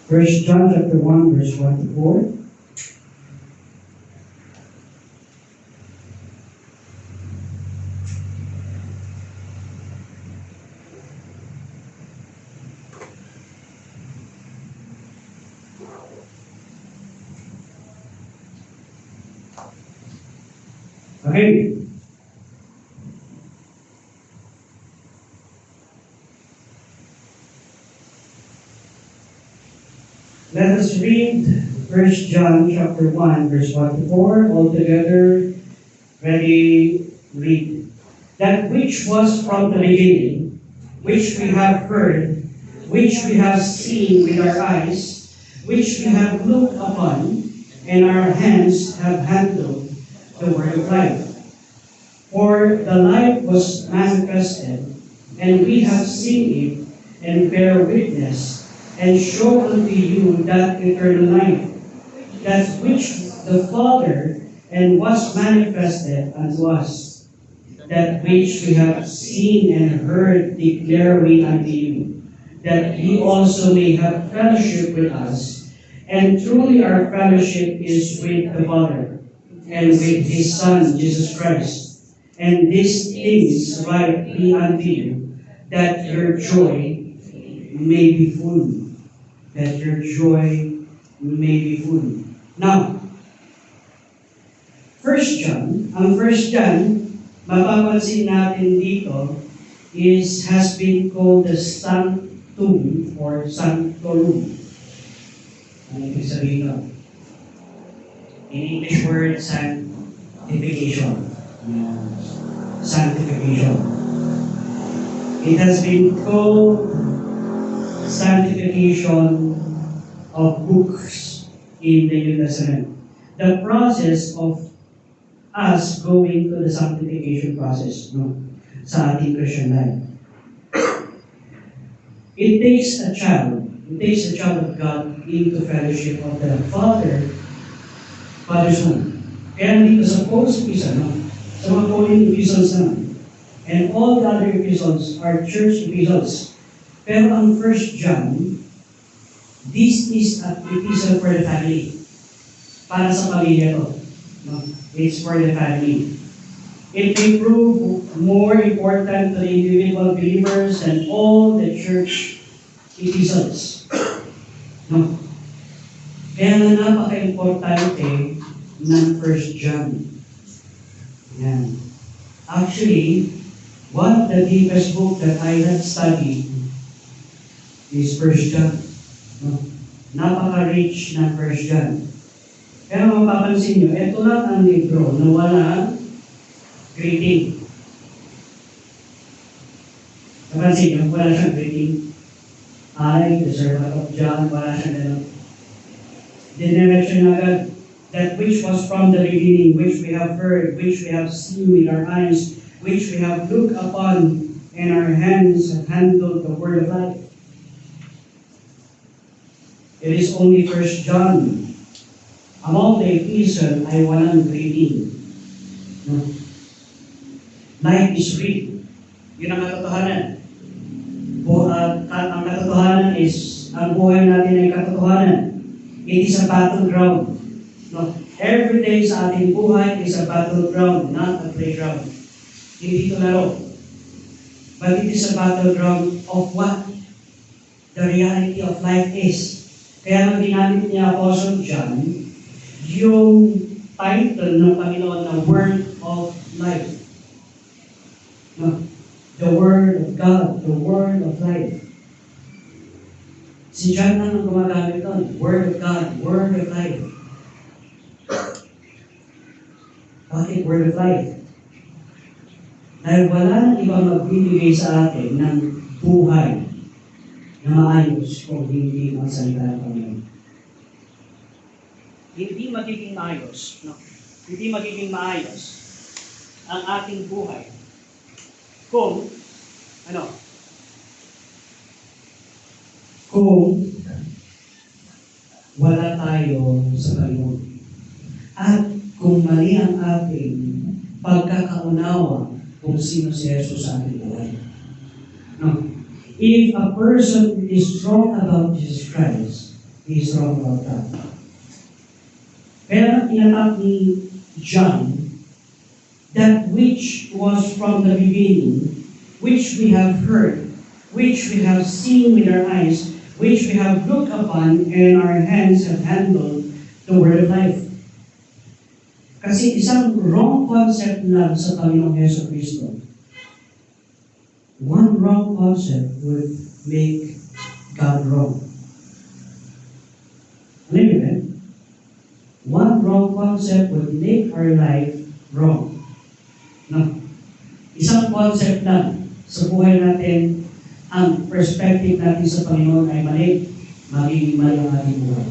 First John chapter 1, verse 1 to 4. Okay. Let us read 1 John chapter 1, verse 1 to 4. All together, ready, read. That which was from the beginning, which we have heard, which we have seen with our eyes, which we have looked upon, and our hands have handled the word of life. For the life was manifested, and we have seen it, and bear witness, and show unto you that eternal life, that which the Father and was manifested unto us, that which we have seen and heard declare we unto you, that ye also may have fellowship with us. And truly our fellowship is with the Father, and with His Son, Jesus Christ. And these things write we unto you, that your joy may be full. That your joy may be full. Now, ang First John, mapapansin natin dito, has been called the sanctum or sanctorum. Ano ibig sabihin ito? In English word, sanctification. Sanctification. It has been called sanctification of books in the New Testament. The process of us going to the sanctification process, sa ating Christian life. It takes a child of God into fellowship of the Father's Son. Kaya dito sa Paul's epistle, sa mga Pauline epistles naman, and all the other epistles are church epistles. Pero ang 1 John, this is an epistle for the family. Para sa pamilya to. It's for the family. It may prove more important to the individual believers than all the church epistles. Kaya nga napaka-importante ng 1 John. Yan. Actually, one of the deepest book that I have studied is 1 John. Napaka-rich ng 1 John. Pero mapapansin nyo, ito lang ang libro na walang greeting. Napansin nyo, wala siyang greeting. I, the servant of John, wala siyang gano'n. Dinerection agad. That which was from the beginning, which we have heard, which we have seen with our eyes, which we have looked upon, and our hands have handled the word of life. It is only 1 John. Among the epistle ay walang greeting. Life is real. Yun ang katotohanan. Ang katotohanan is, ang buhay natin ay katotohanan. It is a battleground. Every day sa ating buhay is a battleground, not a playground. Hindi ito laro. But it is a battleground of what the reality of life is. Kaya nang ginamit niya Apostle John, yung title ng Panginoon na Word of Life. The Word of God, the Word of Life. Si John na nang gumagamit doon, Word of God, Word of Life. Bakit Word of Life? Dahil wala nang ibang magbibigay sa atin ng buhay na maayos kung hindi ang salita ng Panginoon. Hindi magiging maayos, Hindi magiging maayos ang ating buhay kung, kung wala tayo sa Panginoon. At kung mali ang ating pagkakaunawa kung sino si Jesus sa ating buhay. If a person is wrong about Jesus Christ, he is wrong about that. Kaya inatak ni John, that which was from the beginning, which we have heard, which we have seen with our eyes, which we have looked upon, and our hands have handled the word of life. Kasi isang wrong concept lang sa Panginoong Heso Kristo. One wrong concept would make God wrong. Ano yun eh? One wrong concept would make our life wrong. No. Isang concept lang sa buhay natin, ang perspective natin sa Panginoon ay mali. Magiging mali ang ating buhay.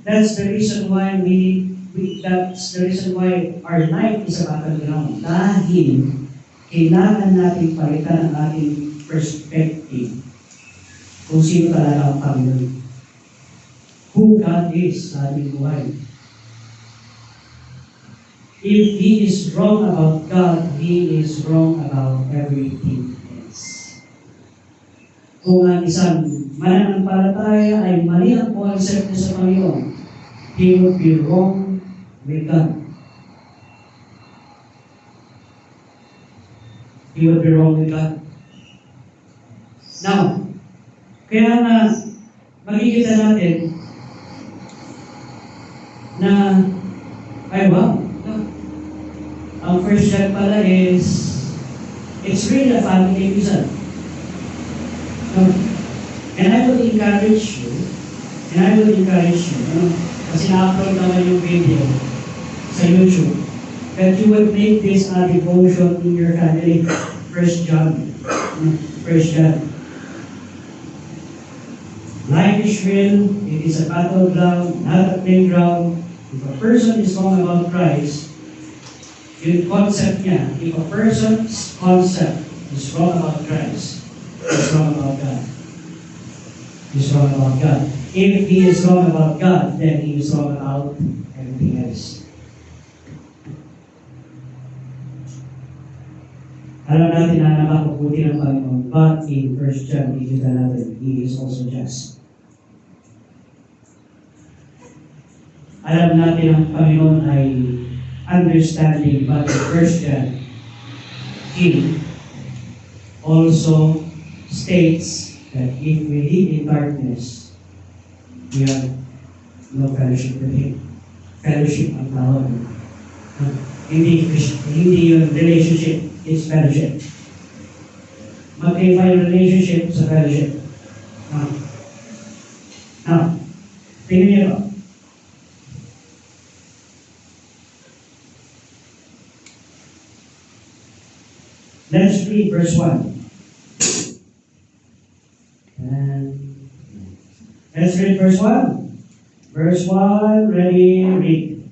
That's the reason why that's the reason why our life is a battleground. Dahil kailangan natin palitan ang ating perspective kung sino talaga ang Panginoon. Who God is sa ating buhay. If he is wrong about God, he is wrong about everything else. Kung ang isang mananampalataya ay mali ang concept niya sa Panginoon, he would be wrong with God. He would be wrong with God. Now, kaya na makikita natin na ay wow, ang first step pala is it's really a family episode. And I will encourage you, kasi na-upload naman yung video sa YouTube, that you would make this a devotion in your family. 1 John. Life is real, it is a battleground, not a playground. If a person is wrong about Christ, yung concept niya, if a person's concept is wrong about Christ, he's wrong about God. He's wrong about God. If he is wrong about God, then he is wrong about everything else. Alam natin na napakabuti ng Panginoon, but in 1 John 8:11, he is also just. Alam natin ang Panginoon ay understanding, but in 1 John, he also states that if we live in darkness, we have no fellowship with him. Fellowship ang tawag. Hindi yung relationship, it's fellowship. Magkaiba yung relationship sa fellowship. Now, tingnan niyo ito. Let's read verse 1. Let's read verse 1. Verse 1, ready, read.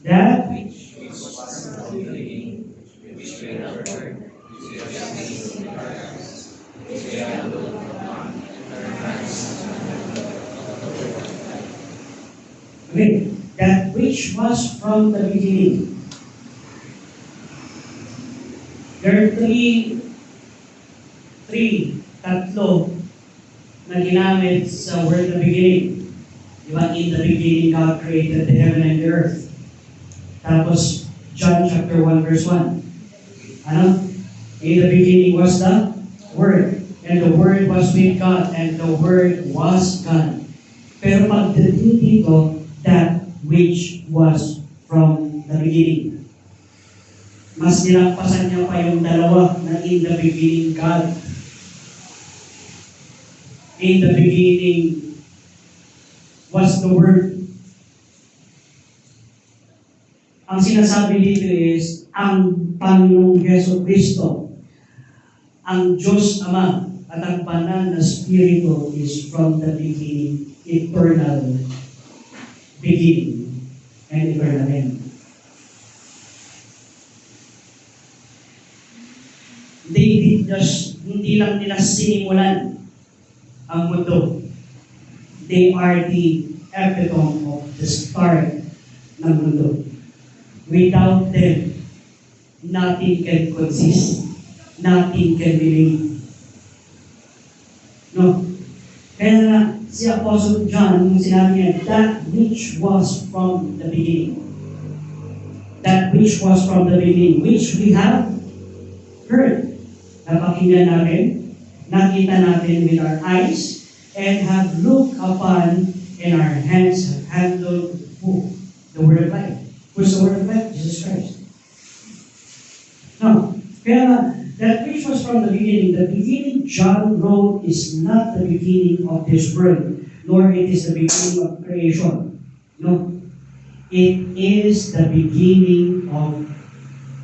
That which was from the beginning, which we have heard, which we have seen in the darkness, which we have looked upon, and our hands okay, that which was from the beginning. There are tatlo na ginamit sa word the beginning. Diba? In the beginning, God created the heaven and the earth. Tapos, John chapter 1 verse 1. Ano? In the beginning was the Word, and the Word was with God, and the Word was God. Pero pagdating dito, that which was from the beginning. Mas nilagpasan niya pa yung dalawa na in the beginning God. In the beginning was the Word. Ang sinasabi dito is, ang Panginoong Heso Kristo, ang Diyos Ama, at ang banal na Espiritu is from the beginning, eternal beginning, and eternal end. Hindi lang nila sinimulan ang mundo. They are the epitome of the start ng mundo. Without them, nothing can consist. Nothing can be made. No. Kaya nga, si Apostle John, nung sinabi niya, that which was from the beginning. That which was from the beginning, which we have heard. Napakinggan natin, nakita natin with our eyes, and have looked upon, and our hands have handled who? The Word of Life. Who's the Word of Life? Jesus Christ. Now, kaya that which was from the beginning John wrote is not the beginning of this world, nor it is the beginning of creation. No. It is the beginning of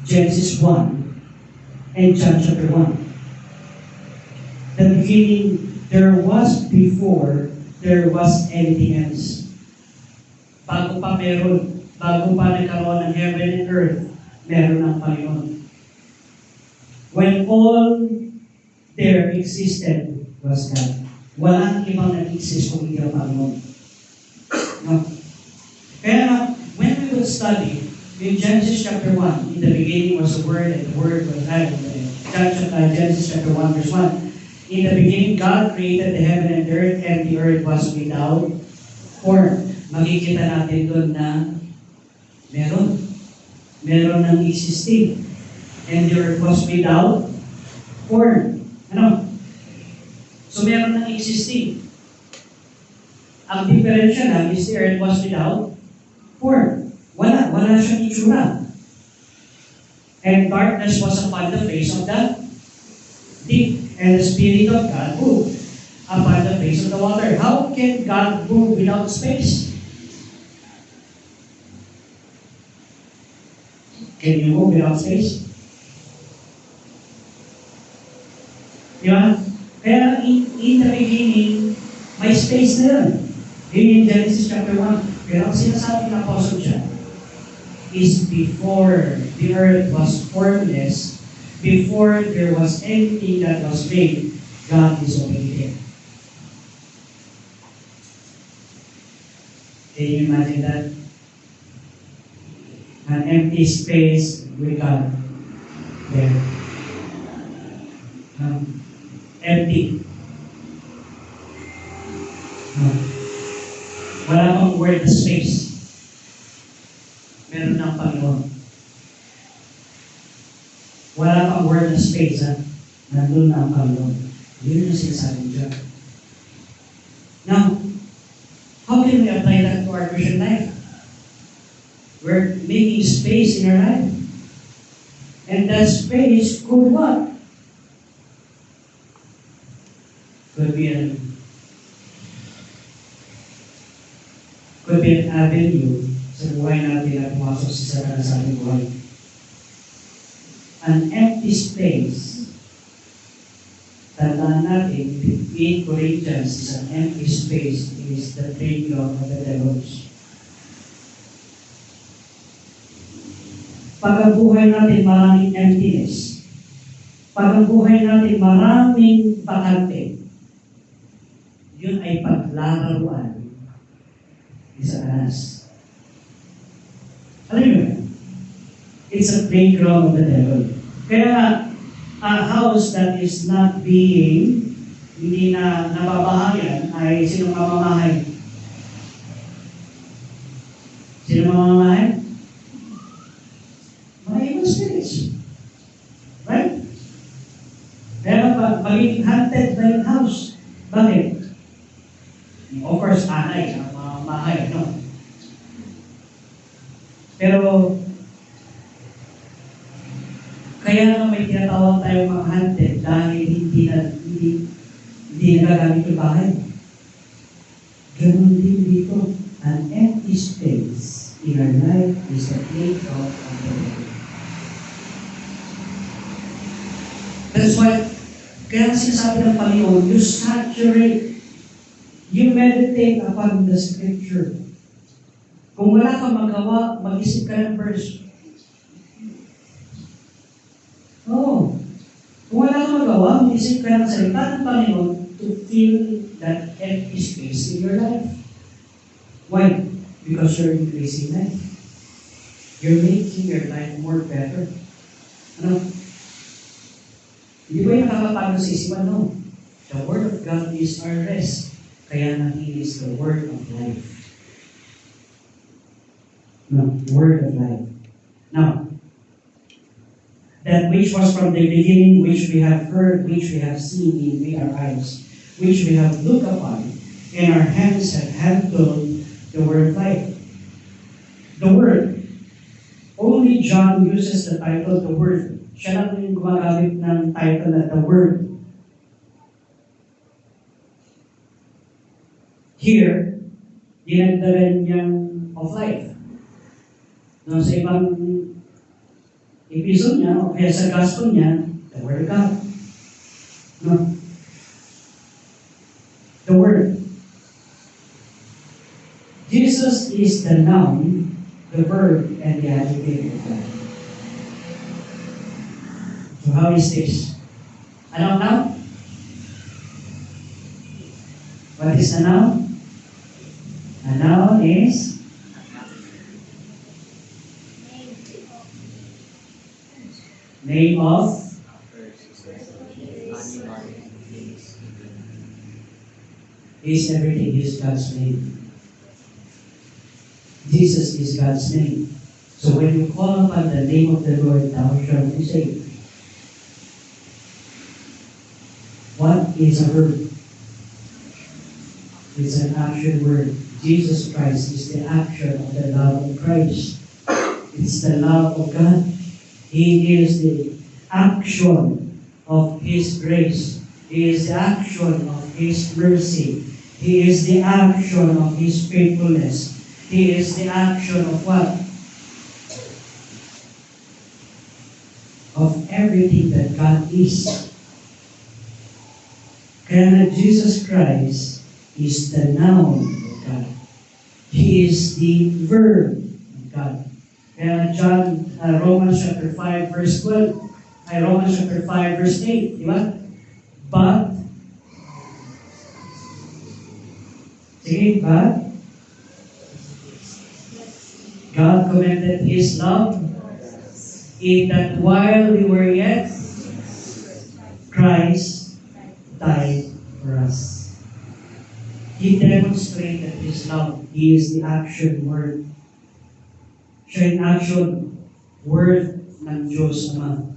Genesis 1 and John chapter 1. The beginning, there was before, there was anything else. Bago pa nagkaroon ng heaven and earth, meron ng Panginoon. When all there existed was God. Walang ibang nag-exist kung hindi ang Panginoon. No? Kaya when we will study in Genesis chapter 1, in the beginning was the Word, and the Word was God. Genesis chapter 1 verse 1. In the beginning, God created the heaven and earth, and the earth was without form. Makikita natin doon na meron ng existing. And the earth was without form. Ano? So meron ng existing. Ang diferensya lang is the earth was without form. Wala siyang itsura. And darkness was upon the face of the deep. And the Spirit of God moved upon the face of the water. How can God move without space? Can you move without space? Diba? Kaya in the beginning, may space na yun. In Genesis chapter 1. Pero ang sinasabi ng Apostle John is before the earth was formless, before there was anything that was made, God is already there. Can you imagine that? An empty space with God there. Empty. Wala pang word na space. Meron ng Panginoon. Wala pang word na space, ha? Nandun na ang Panginoon. Yun yung sinasabi dyan. Now, how can we apply that to our Christian life? We're making space in our life. And that space could what? Could be an avenue sa buhay natin na pumasok sa sarili sa ating buhay. An empty space. Tandaan natin, 8 Corinthians is an empty space. It is the playground of the devils. Pag ang buhay natin maraming emptiness, pag ang buhay natin maraming bakante, yun ay paglalaruan ni Satanas. Alam mo yun? It's a playground of the devil. Kaya a house that is not being, hindi na nababahayan, ay sino mamamahay? Sino mamamahay? Mga evil spirits. Right? Kaya magiging haunted na yung house. Bakit? Of course, anay, ang mamamahay, no? Pero, kaya nga may tinatawag tayong mga haunted dahil hindi nagagamit yung bahay. Ganun din dito. An empty space in our life is the playground of the devil. That's why, kaya sinasabi ng Panginoon, you saturate, you meditate upon the Scripture. Kung wala kang magawa, mag-isip ka ng verse. Oo. Kung wala kang magawa, mag-isip ka ng salita ng Panginoon to fill that empty space in your life. Why? Because you're increasing life. You're making your life more better. Ano? Hindi ba yung nakakapagod sa isipan? No. The Word of God is our rest. Kaya nga He is the Word of life. No, Word of life. Now, that which was from the beginning, which we have heard, which we have seen with our eyes, which we have looked upon, and our hands have handled the Word of life. The Word. Only John uses the title, the Word. Siya lang yung gumagamit ng title na the Word. Here, dinagdagan niyang of life. No, sa ibang episode niya, o kaya sa gospel niya, the Word of God. No? The Word. Jesus is the noun, the verb, and the adjective of God. So how is this? Ano now? What is a noun? A noun is name of is everything is God's name. Jesus is God's name. So when you call upon the name of the Lord, thou shalt be saved. What is a verb? It's an action word. Jesus Christ is the action of the love of Christ. It's the love of God. He is the action of His grace. He is the action of His mercy. He is the action of His faithfulness. He is the action of what? Of everything that God is. Kaya Jesus Christ is the noun of God. He is the verb of God. Kaya Romans chapter 5 verse 12, Romans chapter 5 verse 8, di ba? But, God commended His love in that while we were yet, Christ died for us. He demonstrated His love. He is the action word. Siya yung action word ng Diyos Ama.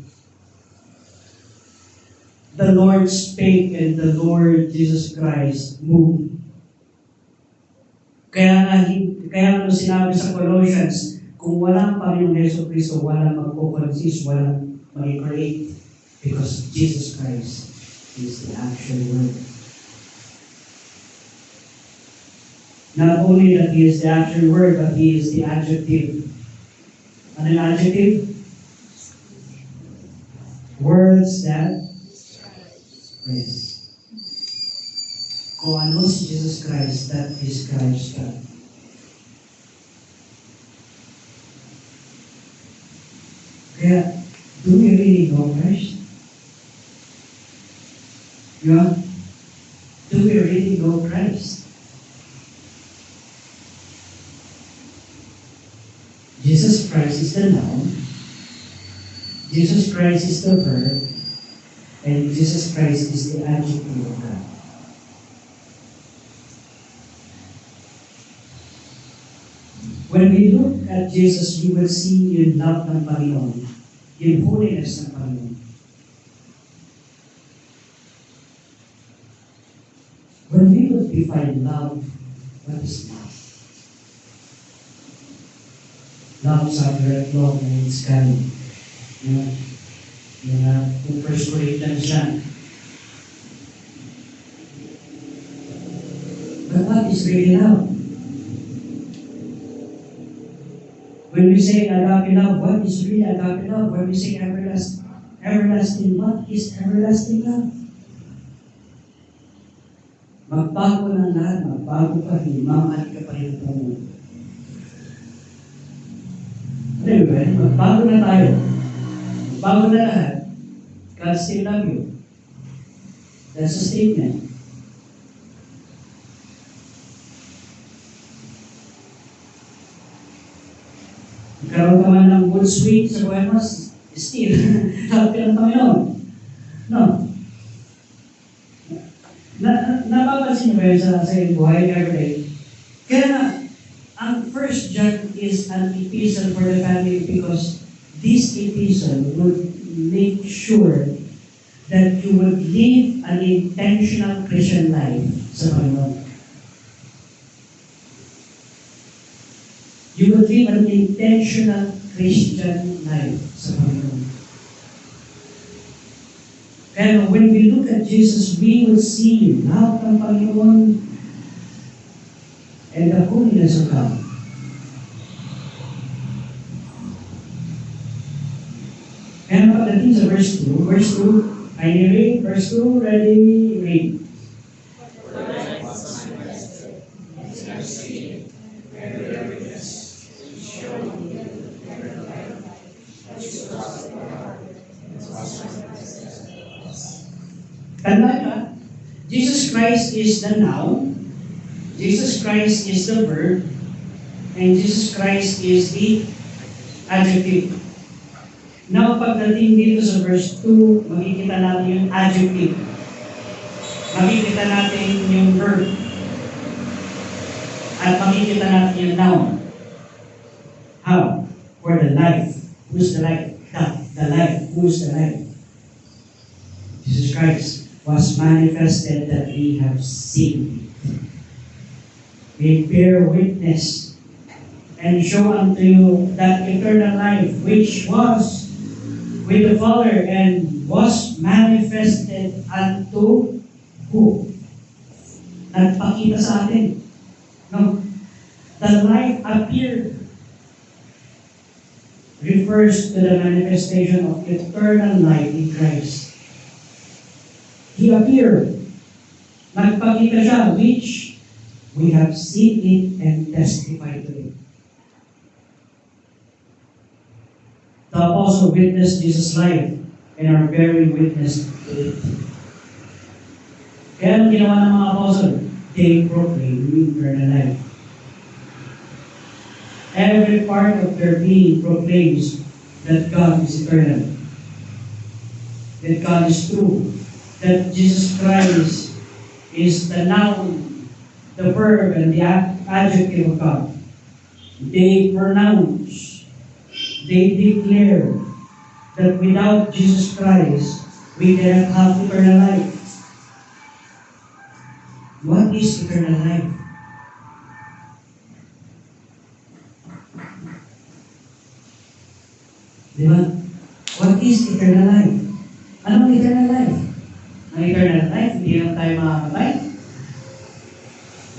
The Lord spake and the Lord Jesus Christ moved. Kaya nga sinabi sa Colossians, kung walang Panginoong Yeso Cristo, walang magpo-consist, walang mag-create. Because Jesus Christ is the action word. Not only that He is the action word, but He is the adjective. Ano yung adjective? Words that express. Kung ano si Jesus Christ, that describes God. Kaya, do we really know Christ? Yeah? Do we really know Christ? Jesus Christ is the noun, Jesus Christ is the verb, and Jesus Christ is the adjective of God. When we look at Jesus, we will see yung love ng Panginoon, yung holiness ng Panginoon. When we would define love, what is love? Love suffereth long and it's kind. Kung 1 Corinthians lang. But what is really love? When we say agape love, what is really agape love? When we say everlasting, what is everlasting love? Magbago ng lahat, magbago pa rin, mamahal ka pa rin ng Panginoon. Anyway, magbago na tayo. Magbago na lahat. God still love you. That's a statement. Nagkaroon ka man ng good sweet sa buhay mo, still, love ka ng Panginoon. No. napapansin mo yun sa iyong buhay everyday. Kaya nga, ang First John is an epistle for the family because this epistle would make sure that you would live an intentional Christian life sa Panginoon. You would live an intentional Christian life sa Panginoon. And when we look at Jesus, we will see lahat ng Panginoon and the holiness of God. And pagdating sa verse 2, I read, verse 2, ready, read. Tanda nyo, Jesus Christ is the noun, Jesus Christ is the verb, and Jesus Christ is the adjective. Now, pagdating dito sa verse 2, makikita natin yung adjective. Makikita natin yung verb. At makikita natin yung noun. How? For the life. Who's the life? The life. Who's the life? Jesus Christ was manifested that we have seen. We bear witness and show unto you that eternal life which was with the Father and was manifested unto who? Nagpakita sa atin. No. The life appeared refers to the manifestation of eternal life in Christ. He appeared. Nagpakita siya, which we have seen it and testified to it. The apostle witnessed Jesus' life and are bearing witness to it. Kaya ang ginawa ng mga apostle, they proclaim eternal life. Every part of their being proclaims that God is eternal, that God is true, that Jesus Christ is the noun, the verb, and the adjective of God. They pronounce, they declare that without Jesus Christ, we cannot have eternal life. What is eternal life? Diba? What is eternal life? Anong eternal life? Ang eternal life, hindi lang tayo makakatay.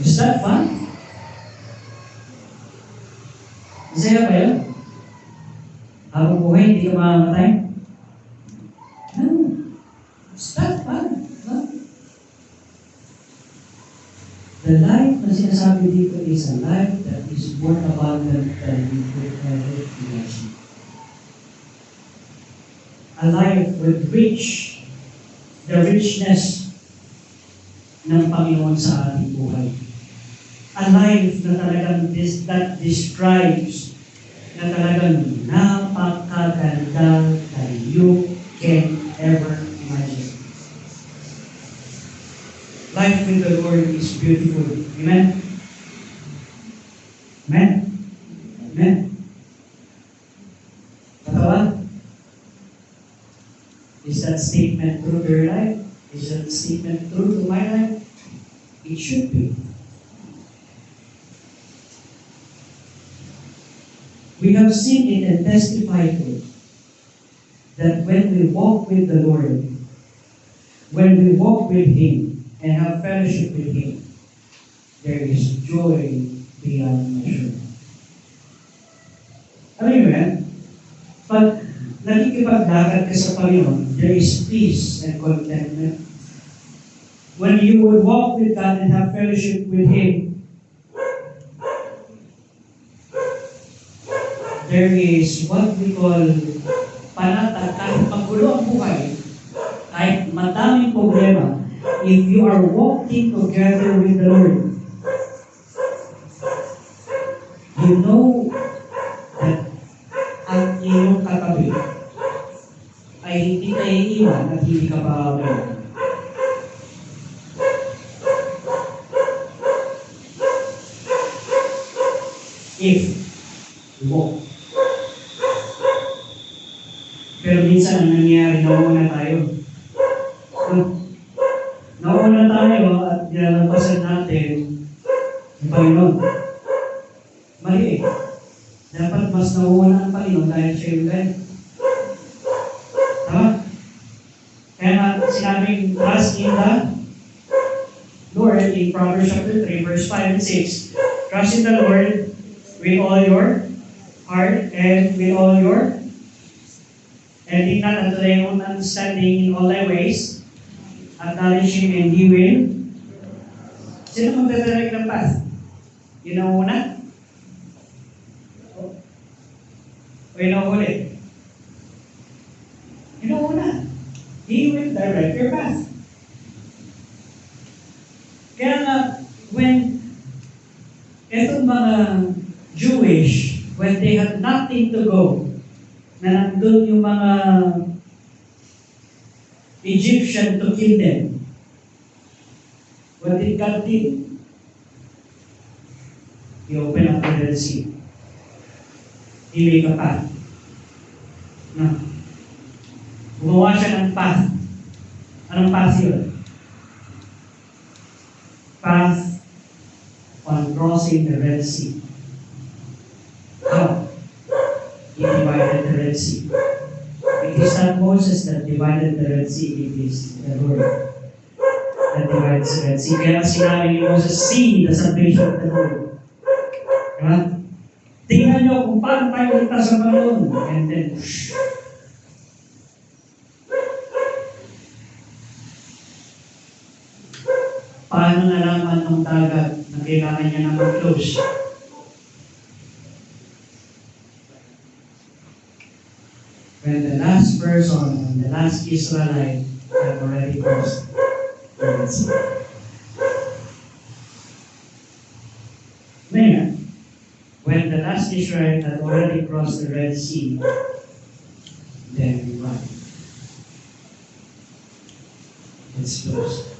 Is that fun? Masaya ba yun? Habang buhay, hindi ka makakatay? No. Is that fun? No? The life na sinasabi dito is a life that is more abundant than we could ever imagine. A life with the richness ng Panginoon sa ating buhay. A life na talagang that describes na talagang napakaganda that you can ever imagine. Life with the Lord is beautiful. Amen? Amen? Amen? Katawa? Is that statement true to your life? Is that statement true to my life? It should be. We have seen it and testified to it that when we walk with the Lord, when we walk with Him and have fellowship with Him, there is joy beyond measure. Alam mo yan? Pag nakikipaglakad ka sa Panginoon, there is peace and contentment. When you would walk with God and have fellowship with Him, there is what we call panatag. Kahit magulo ang buhay, kahit madaming problema, if you are walking together with the Lord, you know that ang iyong katabi ay hindi ka iiwan at hindi ka pahabayan. if mo. Pero minsan ang nangyayari, nauuna tayo. So, nauuna tayo at nilalampasan natin ang Panginoon. Mali eh. Dapat mas nauuna ang Panginoon dahil siya yung guide. Tama? Kaya nga sinabing trust in the Lord in Proverbs chapter 3, verse 5 and 6. Trust in the Lord with all your heart and with all your and lean not unto thy own understanding in all thy ways. Acknowledge Him and He will. Sino magdadirect ng path? Yun ang una? O yun ang huli? Yun ang una. He will direct your path. Kaya nga, when etong mga Jewish, when they had nothing to go, na nandun yung mga Egyptian to kill them, what did God do? He opened up the Red Sea. He made a path. No. Gumawa siya ng path. Anong path yun? Path on crossing the Red Sea. How? He divided the Red Sea. It is not Moses that divided the Red Sea, it is the Lord that divides the Red Sea. Kaya sinabi ni Moses, see the salvation of the Lord. Diba? Tingnan nyo kung paano tayo ligtas sa Panginoon. And then, paano nalaman ng dagat na kailangan niya na mag-close? When the last person, the last Israelite had already crossed the Red Sea. Ngayon, when the last Israelite had already crossed the Red Sea, then what? It's closed.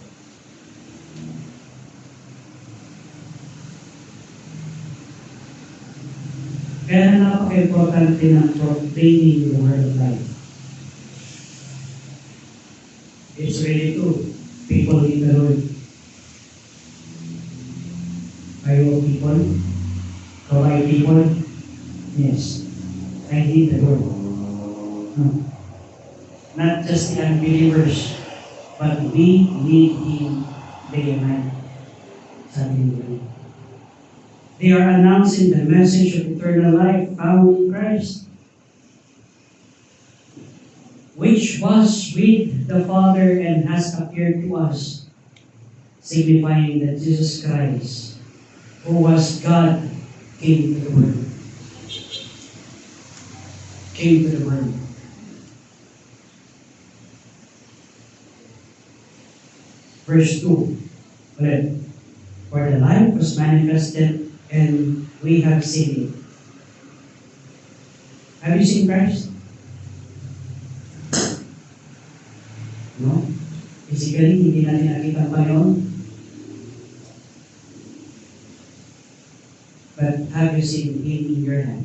Kaya napaka-importante ng proclaiming the word of life. It's really true. People need the Lord. Are you people? Are I people? Yes. I need the Lord. No. Not just the unbelievers, but we need Him day and night. Sabi niyo. They are announcing the message of eternal life found in Christ, which was with the Father and has appeared to us, signifying that Jesus Christ, who was God, came to the world. Came to the world. Verse 2, ulit. For the life was manifested and we have seen it. Have you seen Christ? No? Physically, hindi natin nakita ang Panginoon. But have you seen Him in your life?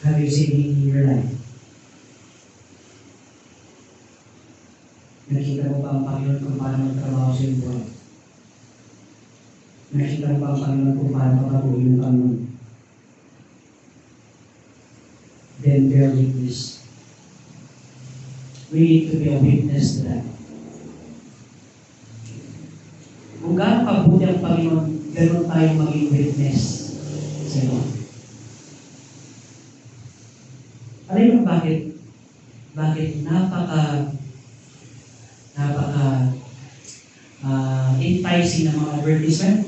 Have you seen Him in your life? Nakita mo ba ang Panginoon kung paano magtrabaho sa iyong buhay? Nakita mo ba ang Panginoon kung paano pagkabuhin ng Panginoon? Then bear witness. We need to be a witness to that. Kung gaano kabuti ang Panginoon, ganoon tayo maging witness sa iyo. Alam mo bakit? Bakit enticing ng mga advertisement?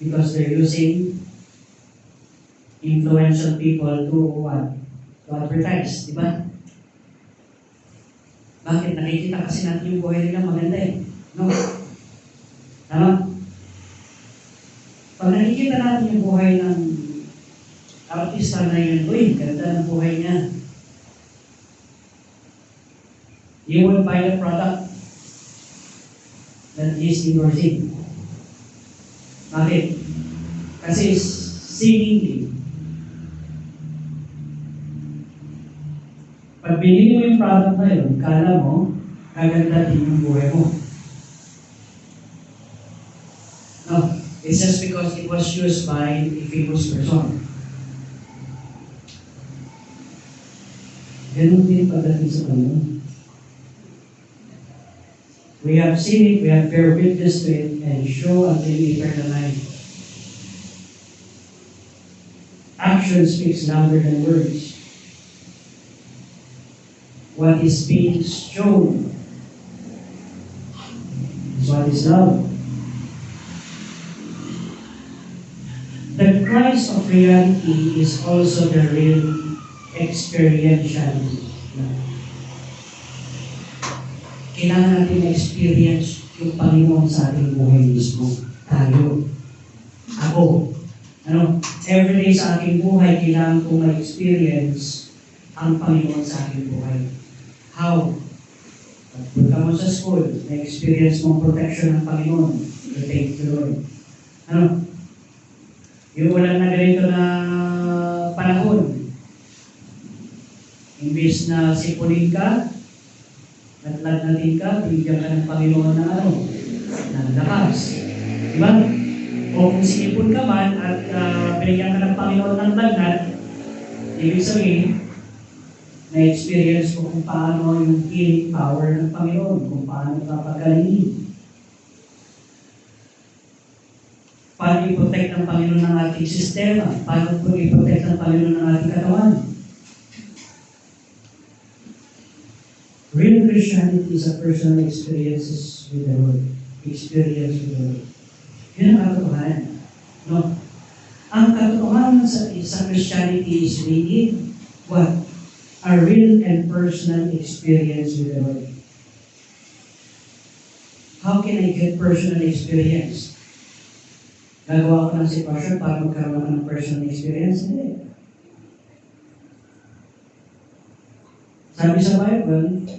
Because they're using influential people to what? To advertise, di ba? Bakit? Nakikita kasi natin yung buhay nila maganda eh. No? Tama? Pag nakikita natin yung buhay ng artista na yun, uy, ganda ng buhay niya. You will buy the product that is endorsing. Bakit? Kasi seemingly, pag binili mo yung product na yun, kala mo, kaganda din yung buhay mo. No, it's just because it was used by a famous person. Ganun din pagdating sa Panginoon. We have seen it, we have bear witness to it, and show until eternal life. Action speaks louder than words. What is being shown is what is loud. The Christ of reality is also the real experientiality. Kailangan natin na-experience yung Panginoon sa ating buhay mismo. Tayo. Ako. Every day sa aking buhay, kailangan kong ma-experience ang Panginoon sa aking buhay. How? Pagpunta mo sa school, na-experience mong protection ng Panginoon. Thank you, Lord. Yung walang na ganito na panahon, imbis na sipunin ka, natin ka, binigyan ka ng Panginoon na ng lakas. Diba? O kung sinipon ka man at binigyan ka ng Panginoon ng lagnat, ibig sabihin, na-experience ko kung paano yung healing power ng Panginoon, kung paano kapagalingin. Paano i-protect ng Panginoon ng ating sistema, paano i-protect ng Panginoon ng ating katawan. Real Christianity is a personal experience with the Lord. Yun ang katotohanan. No? Ang katotohanan sa Christianity is we need what? A real and personal experience with the Lord. How can I get personal experience? Gagawa ko ng sitwasyon para magkaroon ako ng personal experience? Hindi. Sabi sa Bible,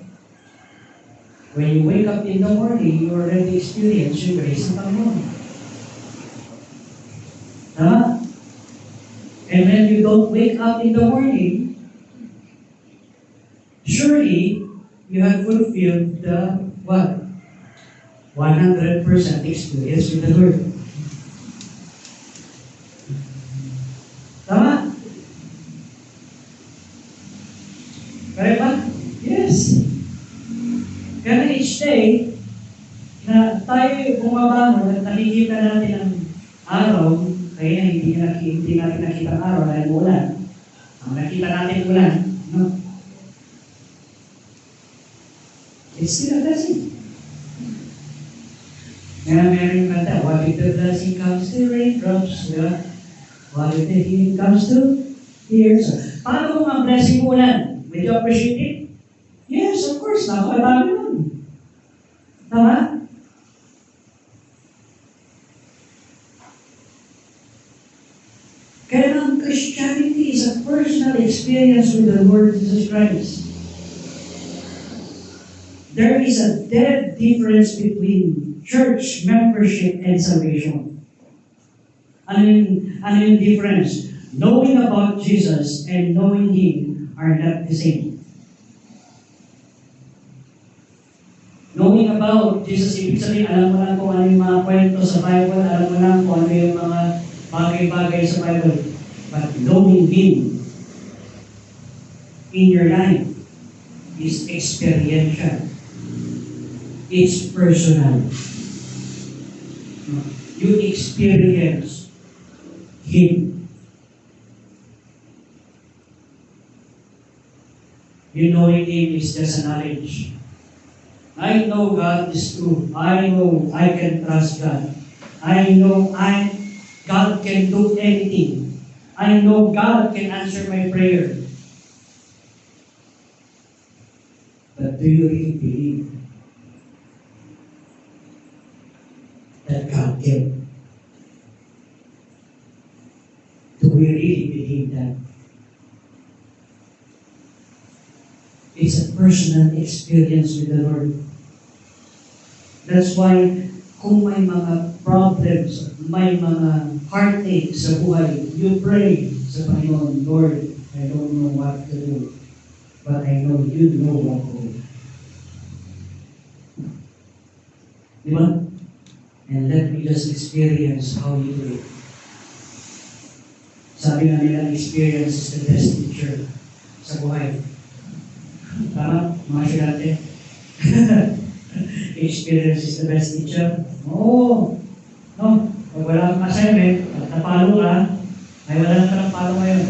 when you wake up in the morning, you already experience yung grace ng Panginoon. Tama? And when you don't wake up in the morning, surely you have fulfilled the what? 100% experience with the Lord. Tama? Correct ba? Yes. Kaya each day, na tayo bumabangon at nakikita natin ang araw, kaya hindi natin nakita ang araw dahil ulan. Ang nakita natin ulan, no? It's still a blessing. Meron yung kanta, what if the blessing comes to raindrops, diba? What if the healing comes to tears? Paano kung ang blessing ulan? Will you appreciate it? Yes, of course. Napakadami nun. Tama? Kaya ang Christianity is a personal experience with the Lord Jesus Christ. There is a dead difference between church membership and salvation. Ano yung difference? Knowing about Jesus and knowing Him are not the same. Knowing about Jesus, ibig sabihin, alam mo lang kung ano yung mga kwento sa Bible, alam mo lang kung ano yung mga bagay-bagay sa Bible. But knowing Him in your life is experiential. It's personal. You experience Him. You knowing Him is just a knowledge. I know God is true. I know I can trust God. I know God can do anything. I know God can answer my prayer. But do you really believe that God can? Do we really believe that? It's a personal experience with the Lord. That's why, kung may mga problems, may mga heartache sa buhay, you pray sa Panginoon, Lord, I don't know what to do, but I know you know what to do. Di ba? And let me just experience how you do it. Sabi nga nila, experience is the best teacher sa buhay. Tama? Mga sinate? Experience is the best teacher. Oo. No? Pag wala kang assignment at napalo ka, ay wala ka ng palo ngayon.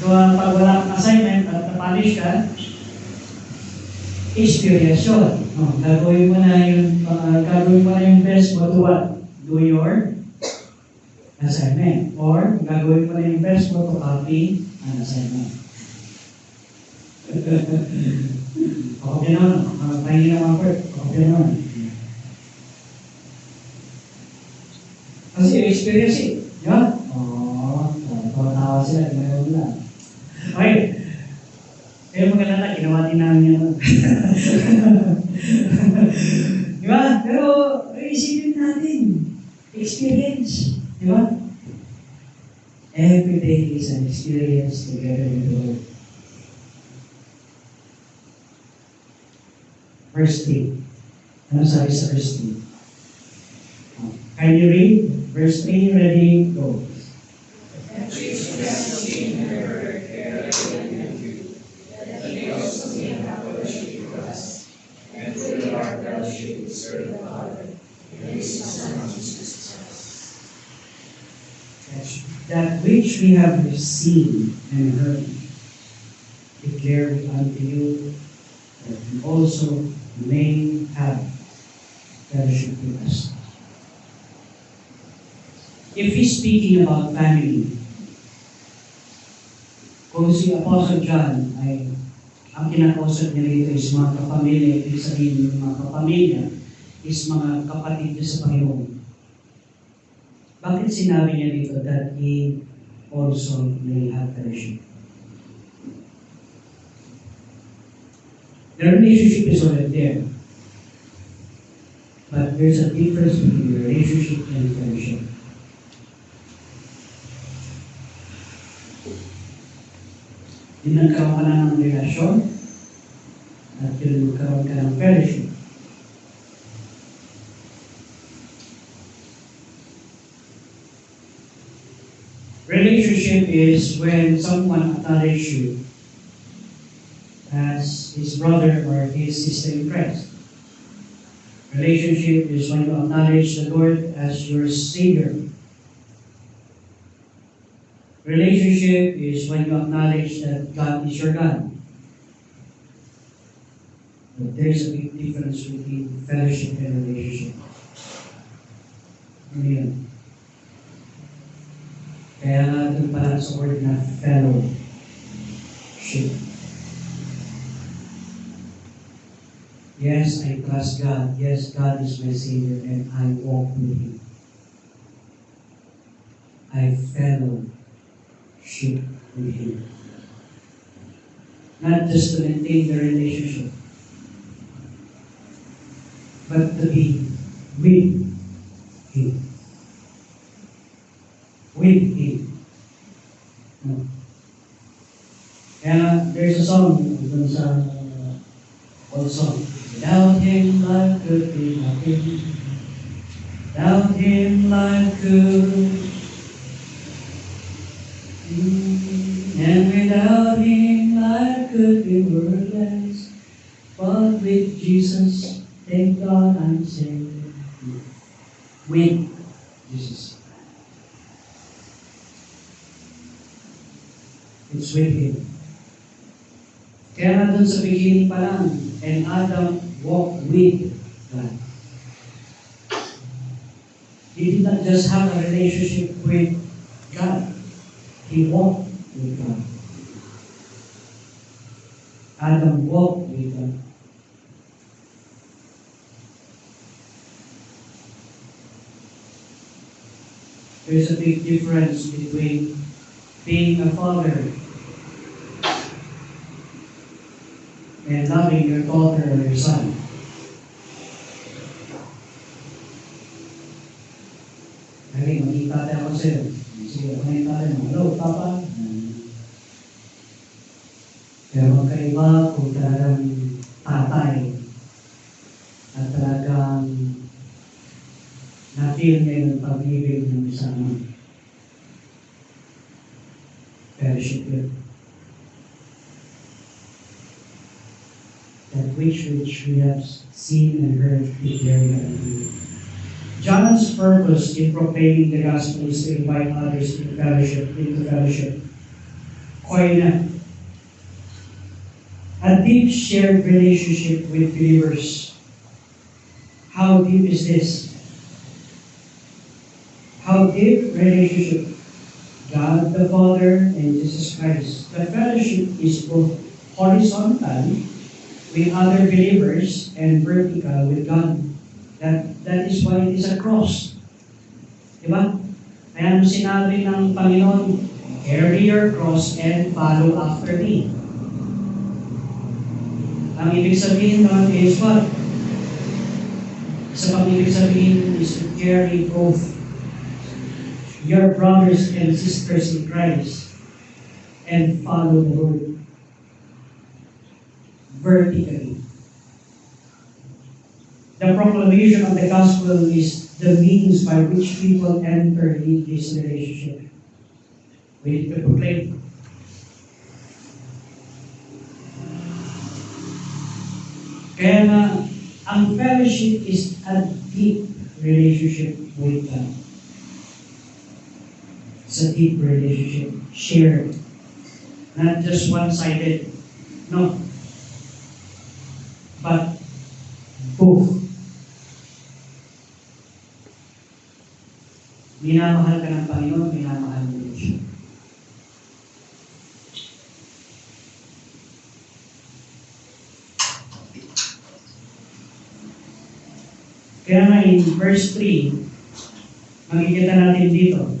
So, pag wala kang assignment at napalish ka, experience yun. No, gagawin mo na yung best mo to what? Do your assignment. Or, gagawin mo na yung best mo to copy an assignment. Pakopya naman. Pahingi naman ako. Pakopya naman. Kasi experience it. Di ba? Oo. Tawa sila. Ginagawa nila. Okay. Kaya maganda na, ginawa din namin yan. Di ba? Pero, isipin natin. Experience. Di ba? Every day is an experience together with the Lord. Verse 3. Ano sabi sa verse 3? Can you read? Verse 3, ready, go. That which we have seen and heard, declare unto you, that you also may have fellowship with us. If he's speaking about family, kung si Apostle John ay ang kinakausap niya rito is mga kapamilya, ibig sabihin yung mga kapamilya is mga kapatid niya sa Panginoon. Bakit sinabi niya dito that he also may have fellowship? The relationship is already there. But there's a difference between relationship and fellowship. Yung nagkaroon ka na ng relasyon at yung nagkaroon ka ng fellowship. Relationship is when someone acknowledges you as his brother or his sister in Christ. Relationship is when you acknowledge the Lord as your Savior. Relationship is when you acknowledge that God is your God. But there's a big difference between fellowship and relationship. Amen. Kaya nga doon pala sa word na fellowship. Yes, I trust God. Yes, God is my Savior and I walk with Him. I fellowship with Him. Not just to maintain the relationship, but to be with Him. With Him. No. Kaya there's a song dun sa old song. Without Him, life could be nothing. Without Him, life could. And without Him, life could be worthless. But with Jesus, thank God I'm saved. With Jesus. It's with Him. Kaya na dun sa beginning pa lang, and Adam walked with God. He did not just have a relationship with God. He walked with God. Adam walked with God. There's a big difference between being a father and loving your daughter or your son. Ay, magkita tayo ako sa'yo. Sige, magkita tayo. Hello, Papa. Pero magkaiba kung talagang tatay at talagang na-feel niya yung pag-ibig ng isang fellowship yun. That which we have seen and heard declaring unto you. John's purpose in proclaiming the gospel is to invite others into fellowship. Koina. A deep shared relationship with believers. How deep is this? How deep relationship? God the Father and Jesus Christ. The fellowship is both horizontal with other believers and vertical with God. That is why it is a cross. Diba? Kaya nung sinabi ng Panginoon, carry your cross and follow after me. Ang ibig sabihin nun is what? Sa pag-ibig sabihin is to carry both your brothers and sisters in Christ and follow the Lord vertically. The proclamation of the gospel is the means by which people enter into this relationship. We need to proclaim. Kaya nga, ang fellowship is a deep relationship with God. It's a deep relationship, shared. Not just one-sided. No. But both. Minamahal ka ng Panginoon, minamahal mo rin siya. Kaya nga in verse 3, makikita natin dito,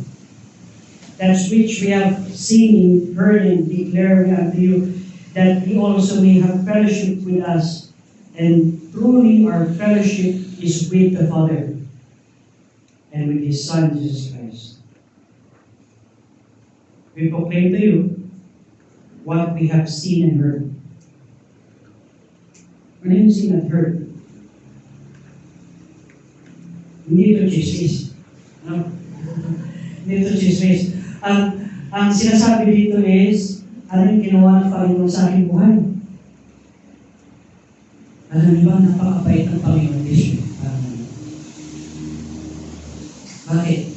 that which we have seen, heard, and declared unto you, that we also may have fellowship with us, and truly our fellowship is with the Father and with His Son, Jesus Christ. We proclaim to you what we have seen and heard. Ano yung seen and heard? Hindi ito chismis. No? Hindi ito chismis. Ang sinasabi dito is, ano yung ginawa ng Panginoon sa aking buhay? Alam niyo ba, napakabait ng Panginoon dito. Bakit?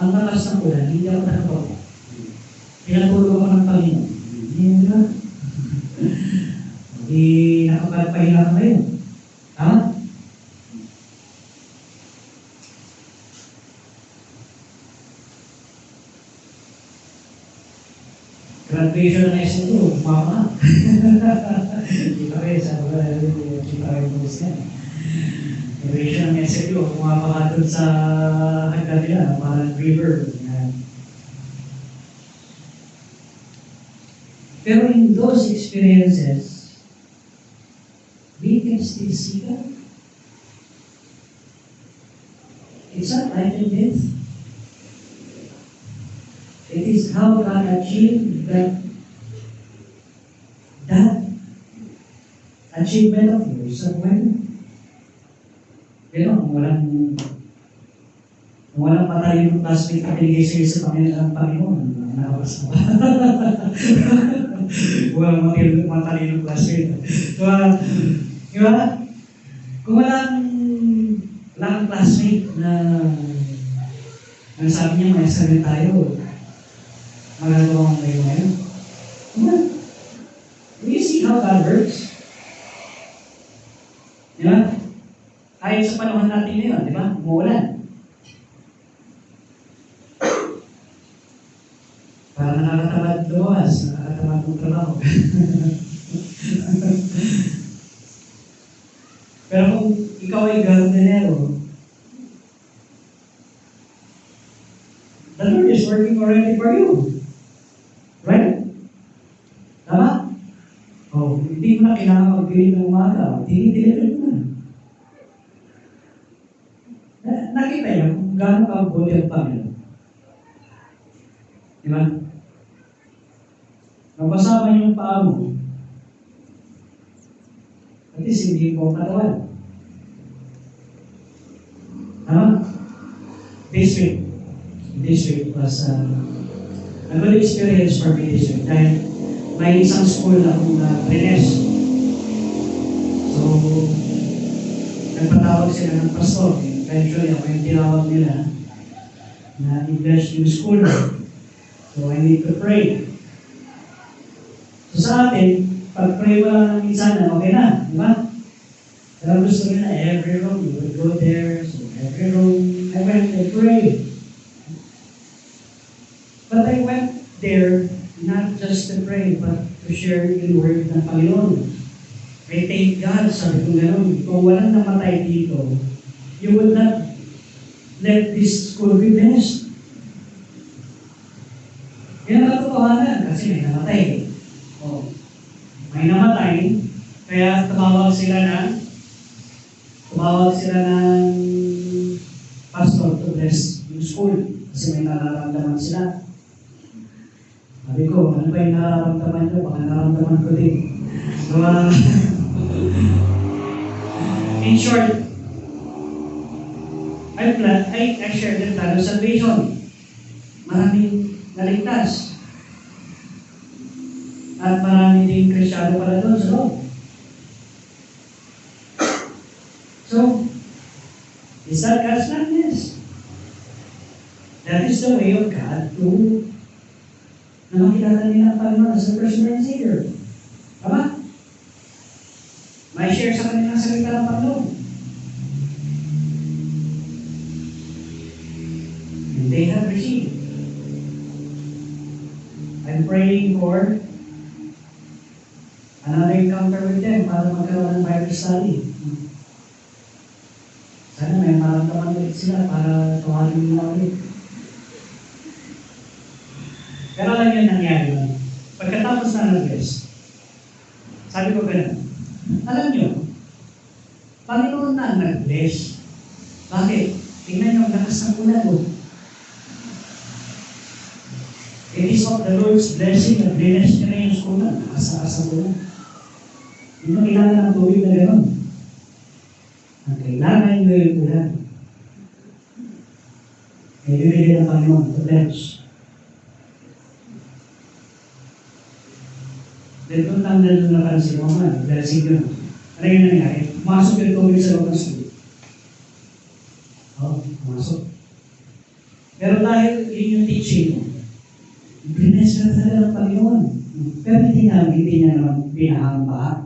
Ang lakas ng ulan, hindi ako nakapag. Pinatulog ako ng Panginoon. Hindi na. Hindi nakapagpahinga ka ngayon. Ha? Graduation ng SNO, mama. Kita kayo sa mga, kita kayo post yan. Graduation ng SNO, kumapa ka doon sa hagdan nila, parang river. Pero in those experiences, we can still see God. It's not life and death. It is how God achieved that achievement of yours at when. You know, walang matalino classmate na binigay sa Panginoon. Nakabas mo. Walang matalino classmate. So, di ba? Kung walang classmate na ang sabi niya, may sabi tayo, magagawa mo kayo ngayon. Do you see how God works? Di ba? Kahit sa panahon natin ngayon, di ba? Umuulan. Parang nakakatamad lumawas, nakakatamad mong trabaho. Pero kung ikaw ay gardenero, the Lord is working already for you. Right? Tama? Oh, hindi mo na kailangan magbili ng umaga. Dili-dili mo na. Nakita niyo kung gaano kabuti ang Panginoon. Di ba? Napasama niyo yung paa mo. At least hindi po katawan. Tama? This week was a good experience for me this week. Dahil may isang school na akong prines. So, nagpatawag sila ng pastor. Eventually, ako yung tinawag nila na invest yung school. So, I need to pray. So, sa atin, pag-pray mo lang ng minsan, okay na, di ba? Pero gusto nila, every room, you would go there. So, every room, I went and prayed. But I went there, not just to pray, but to share yung word ng Panginoon. I thank God, sabi ko gano'n, kung walang namatay dito, you would not let this school be blessed. Yan ang katotohanan, kasi may namatay. Oh, may namatay, kaya tumawag sila ng pastor to bless yung school, kasi may nararamdaman sila. Sabi ko, ano ba yung nararamdaman nyo? Baka nararamdaman ko din. So, in short, I shared the plan of salvation. Maraming naligtas. At marami din Kristyano pala doon sa loob. So, is that God's plan? Yes. That is the way of God to na makilala nila ang Panginoon as a personal Savior. Tama? May share sa kanilang salita ng Panginoon. And they have received. I'm praying for another encounter with them para magkaroon ng Bible study. Sana may maramdaman ulit sila para tawagin nila ulit. Pero alam niyo nangyari lang. Pagkatapos na nag-bless, sabi ko ganun, alam niyo, Panginoon na ang nag-bless. Bakit? Tingnan niyo ang lakas ng ulan mo. It is of the Lord's blessing na bless niya na yung school na. Asa-asa ko na. Hindi mo kailangan ng tubig na gano'n. Ang kailangan niyo yung ulan. Ay bibigay ng Panginoon to bless. Then kung tanggal na napansin mo man, blessing yun. Ano yung nangyari? Pumasok yung tubig sa loob ng school. Pumasok. Pero dahil yun yung teaching mo, bless na talaga ng Panginoon. Pero hindi niya naman pinahamba.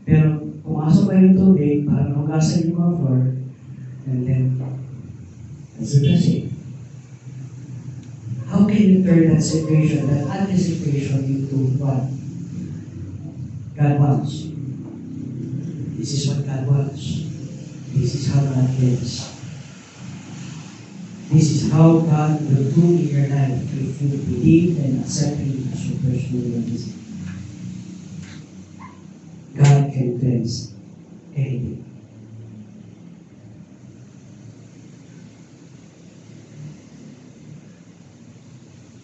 Pero pumasok pa yung tubig para mahugasan yung mga floor. And then, that's the blessing. How can you turn that situation, that anticipation into what God wants? This is what God wants. This is how God lives. This is how God will do in your life if you believe and accept Him as your personal Lord. God can cleanse anything.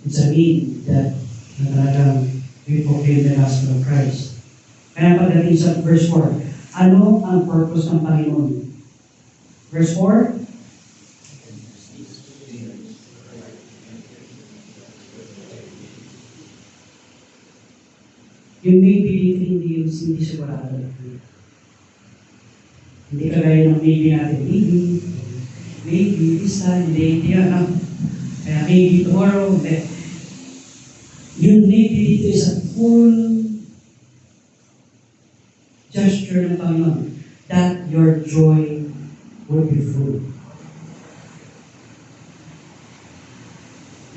It's a need that talagang we proclaim the gospel of Christ. Kaya pagdating sa verse 4, ano ang purpose ng Panginoon? Verse 4, yung maybe dito hindi sigurado. Hindi kagaya ng maybe natin. Maybe this time, hindi ano. Kaya maybe tomorrow, yung maybe dito is a full gesture ng Panginoon that your joy will be full.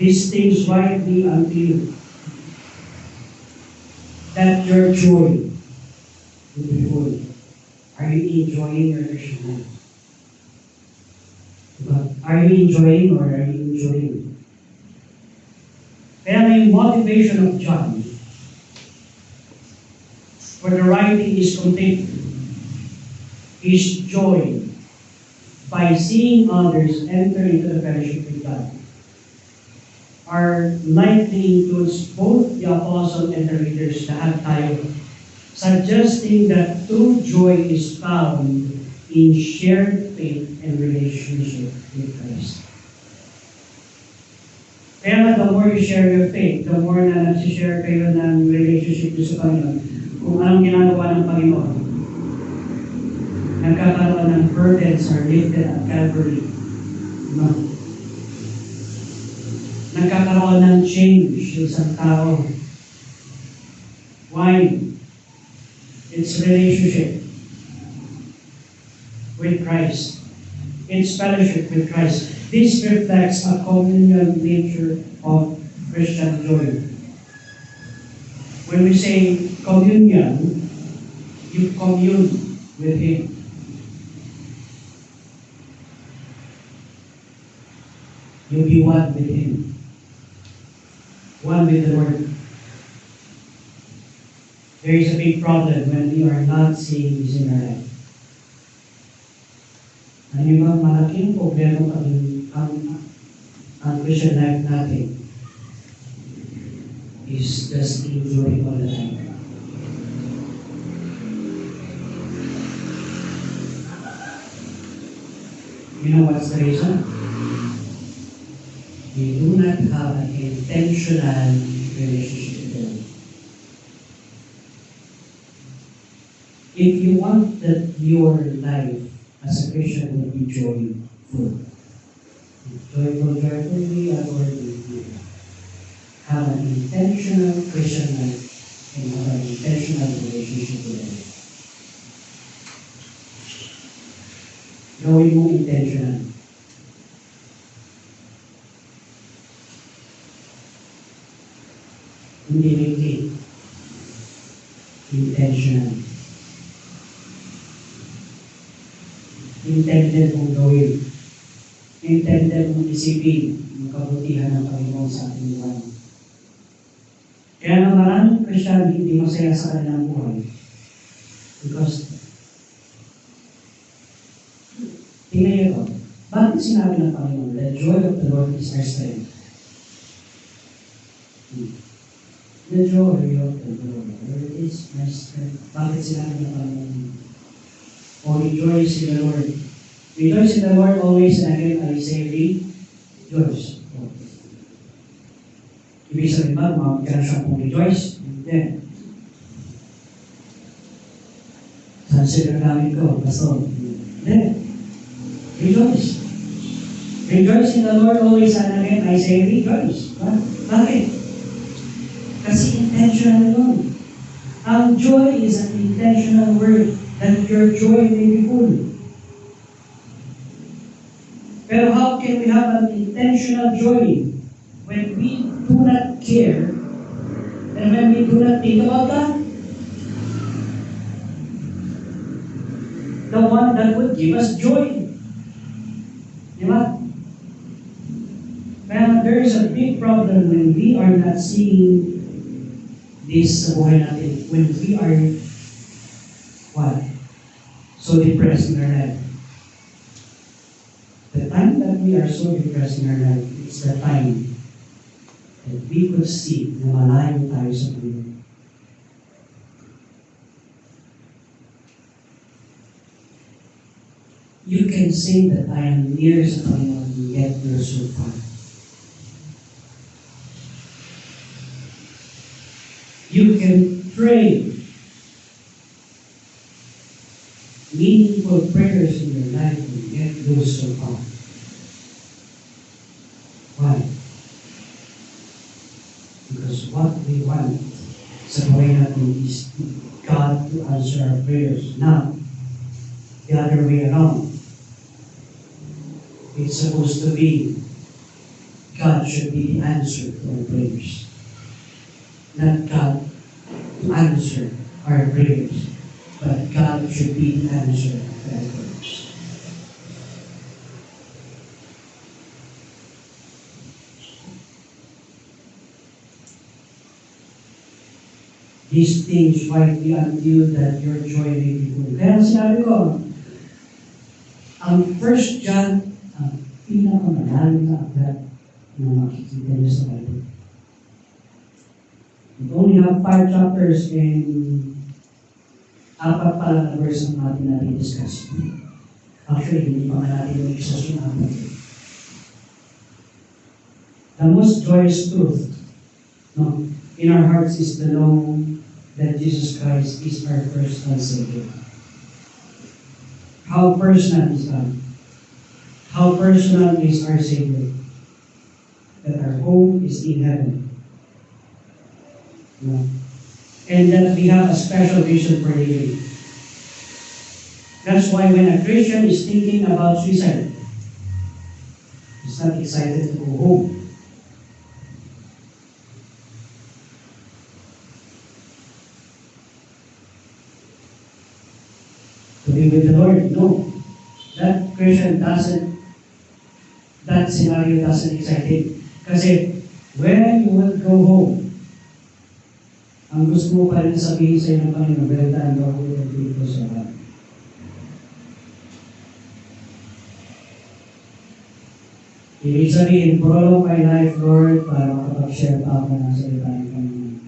These things write me unto you, that your joy will be full. Are you enjoying your Christian life? Are you enjoying or are you enjoying? Kaya may motivation of John, where the writing is complete, is joy by seeing others enter into the fellowship with God are likely includes both the apostle and the readers, lahat tayo, suggesting that true joy is found in shared faith and relationship with Christ. Kaya nga, the more you share your faith, the more na nagsishare kayo ng relationship niyo sa Panginoon, kung anong ginagawa ng Panginoon, nagkakaroon ng burdens are lifted at Calvary. Nagkakaroon ng change sa isang tao. Why? It's relationship with Christ. It's fellowship with Christ. This reflects a communal nature of Christian joy. When we say communion, you commune with Him. You be one with Him. One with the Lord. There is a big problem when we are not seeing this in our life. Ano yung malaking problema ang Christian life natin is just enjoying all the time. You know what's the reason? We do not have an intentional relationship with them. If you want that your life as a Christian will be joyful, joyfully, have an intentional Christian life and have an intentional relationship with them. Gawin mo intentional. Hindi lately. Intentional. Intended mong gawin. Intended mong isipin ang kabutihan ng Panginoon sa ating buhay. Kaya nga maraming Christian hindi masaya sa kanilang buhay. Because, tingnan niyo ito, bakit sinabi ng Panginoon, the joy of the Lord is our strength? The joy of the Lord is my strength. Bakit sinabi ng Panginoon? O rejoice in the Lord. Rejoice in the Lord always, and again I say rejoice. Ibig sabihin ba, mawag ka na siyang kung rejoice? Hindi. Saan siya gagamit ko? Pastor? Hindi. Rejoice. Rejoice in the Lord always, and again I say rejoice. Bakit? Kasi intentional yun. Ang joy is an intentional word that your joy may be full. Pero how can we have an intentional joy when we do not care and when we do not think about God? The one that would give us joy. Diba? Kaya there is a big problem when we are not seeing this sa buhay natin. When we are what? So depressed in our life. The time that we are so depressed in our life, it's the time that we could see na malayo tayo sa Panginoon. You can say that I am near sa Panginoon, yet you're so far. You can pray meaningful prayers in your life and yet go so far. Why? Because what we want sa buhay natin is God to answer our prayers, not the other way around. It's supposed to be God should be the answer to our prayers, not God to answer our prayers, but God should be the answer to our prayers. These things might be until that your joy may be full. Kaya sinabi ko, Ang First John, ang pinakamalalim na aklat na makikita niyo sa Bible. We only have 5 chapters and 4 pa lang na verse ang natin discuss. Actually, hindi pa nga natin yung isa yung 4. The most joyous truth, no, in our hearts is to know that Jesus Christ is our personal Savior. How personal is God? How personal is our Savior? That our home is in heaven. No? And that we have a special vision for living. That's why when a Christian is thinking about suicide, he's not excited to go home. To be with the Lord, no. That Christian that scenario doesn't excite him. Kasi when you will go home, ang gusto mo pa rin sabihin sa iyo ng Panginoon, well done, Lord, and faithful servant. Ibig sabihin, prolong my life, Lord, para makapag-share pa ako ng salita ng Panginoon.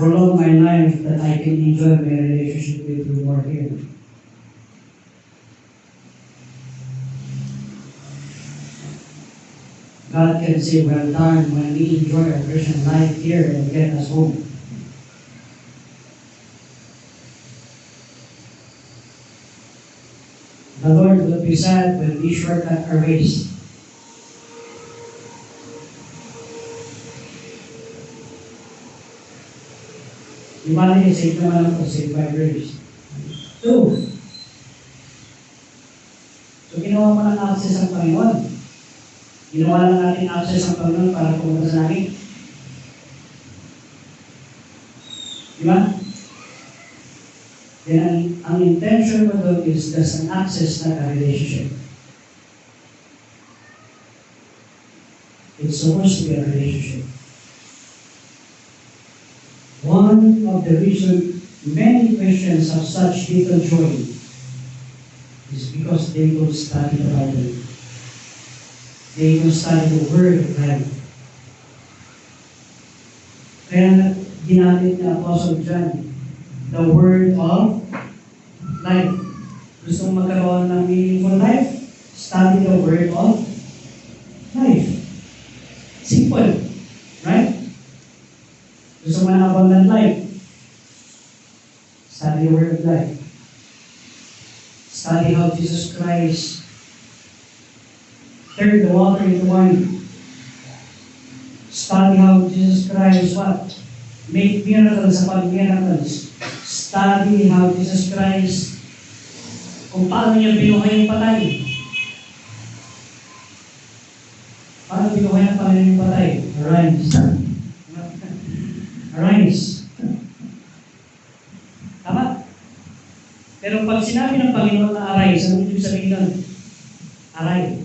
Prolong my life that I can enjoy my relationship with you more here. God can say, well done, when we enjoy our Christian life here and get us home. The Lord will be sad when we shortcut our race. Imagine, save naman ako, save by grace. 2. So, ginawa mo ng access ang Panginoon. Ginawa lang natin access ang Panginoon para pumunta sa langit. Di ba? Then, ang intention mo doon is just an access, not a relationship. It's supposed to be a relationship. One of the reasons many Christians have such little joy is because they don't study the Bible. They don't study the Word of God. Kaya ginamit ni Apostle John the Word of life. Gusto mong magkaroon ng meaningful life? Study the Word of life. Simple. Right? Gusto mo ng abundant life? Study the Word of life. Study how Jesus Christ turned the water into wine. Study how Jesus Christ what? Make miracles upon miracles. Study how Jesus Christ, kung paano niya binuhay yung patay. Paano binuhay ang Panginoon yung patay? Arise. Arise. Tama? Pero pag sinabi ng Panginoon na arise, ano ibig sabihin nun? Aray.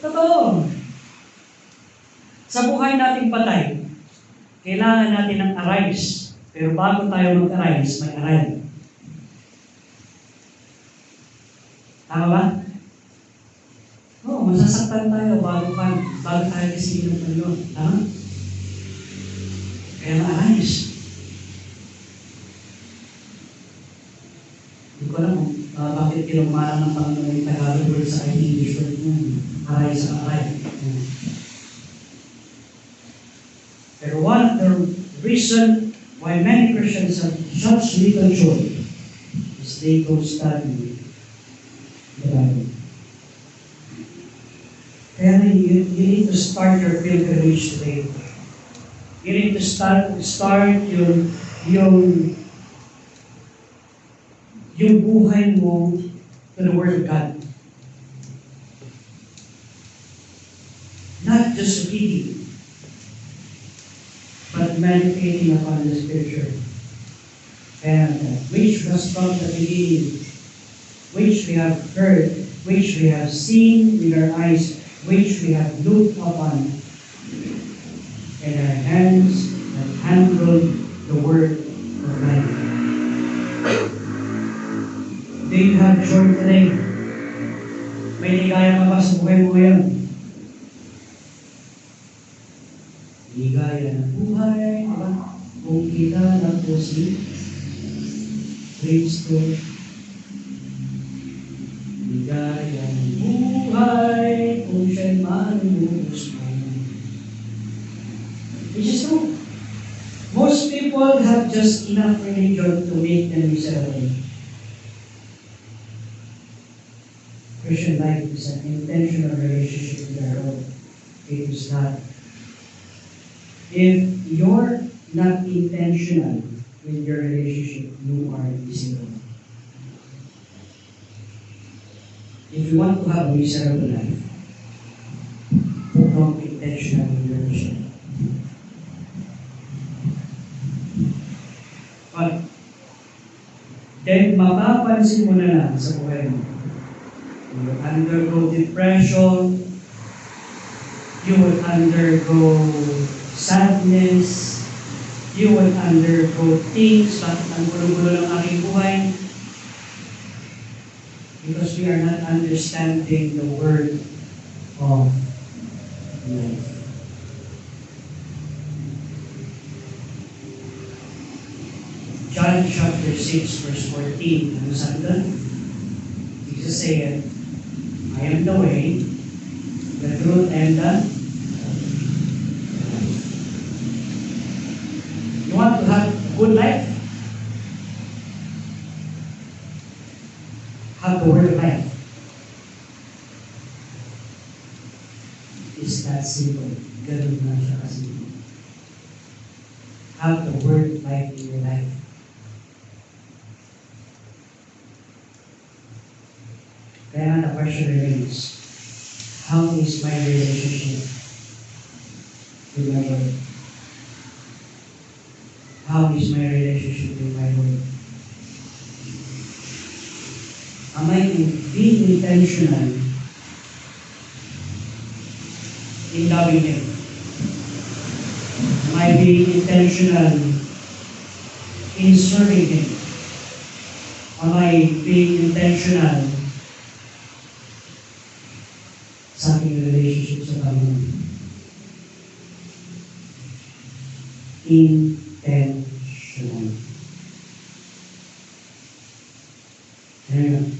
Totoo. Sa buhay nating patay, kailangan natin ng arise. Pero bago tayo mag-arise, may aray. Tama ba? Oo, masasaktan tayo bago tayo isipin ng Panginoon. Tama? Kaya na-arise. Hindi ko alam bakit kinumalang ng Panginoon yung Tagalog word sa English word mo. Arise ang aray. Pero one of the reason why many Christians have such little joy is they don't study the Bible. Kaya you need to start your pilgrimage today. You need to start yung buhay mo to the Word of God. Not just reading, but meditating upon the Scripture. And which was from the beginning, which we have heard, which we have seen with our eyes, which we have looked upon, and our hands have handled the Word of life. short today. May ligaya ka ba sa buhay mo ngayon? Ligaya ng buhay, di ba? Kung kita lang po si Kristo. Ligaya ng buhay, kung siya'y manunubos mo. Which is true. Most people have just enough religion to make them miserable. Christian life is an intentional relationship with our Lord. It is not. If you're not intentional with your relationship, you are miserable. If you want to have a miserable life, don't be intentional with your relationship. But then mapapansin mo na lang sa buhay mo. You will undergo depression, you will undergo sadness, you will undergo things, bakit ang gulo-gulo ng aking buhay? Because we are not understanding the word of life. John chapter 6 verse 14, ano sabi doon? Jesus said, I am the way, the truth, and the life. You want to have a good life? Have the word life. It's that simple. Ganun na siya kasimple. Have the word life in your life. Kaya the question remains, how is my relationship with my Lord? How is my relationship with my Lord? Am I being intentional in loving Him? Am I being intentional in serving Him? Am I being intentional sa aking relationship sa Panginoon? Intentional. Ayan.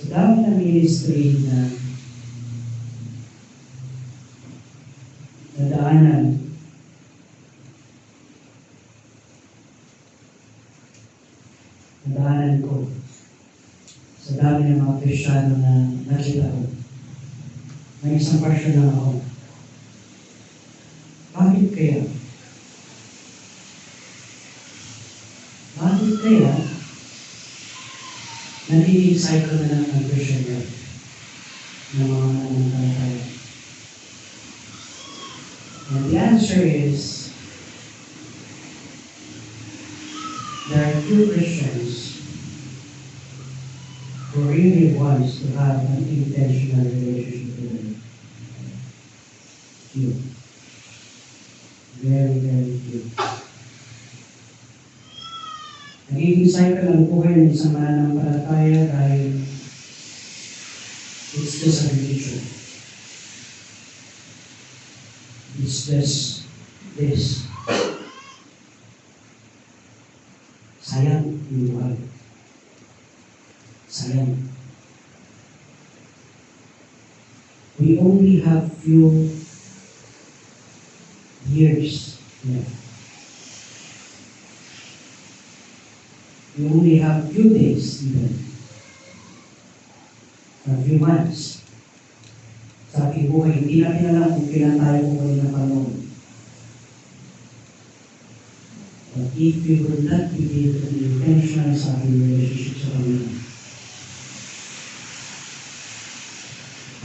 Sa dami ng ministry na nadaanan, ko, sa dami ng mga Kristiyano na nakita ko, may isang question lang ako. Bakit kaya? Bakit kaya nagiging cycle na lang ng Christian life ng mga nananampalataya? And the answer is, there are few Christians who really wants to have an intentional relationship with them. Few. Very, very few. Nagiging cycle ang buhay ng isang mananampalataya dahil it's just a religion. It's just this. Sayang yung buhay. Sayang. We only have few years left. We only have few days even. A few months. Sa ating buhay, hindi natin alam kung kailan tayo buhay na Panginoon. But if we will not begin to be intentional sa ating relationship sa Panginoon,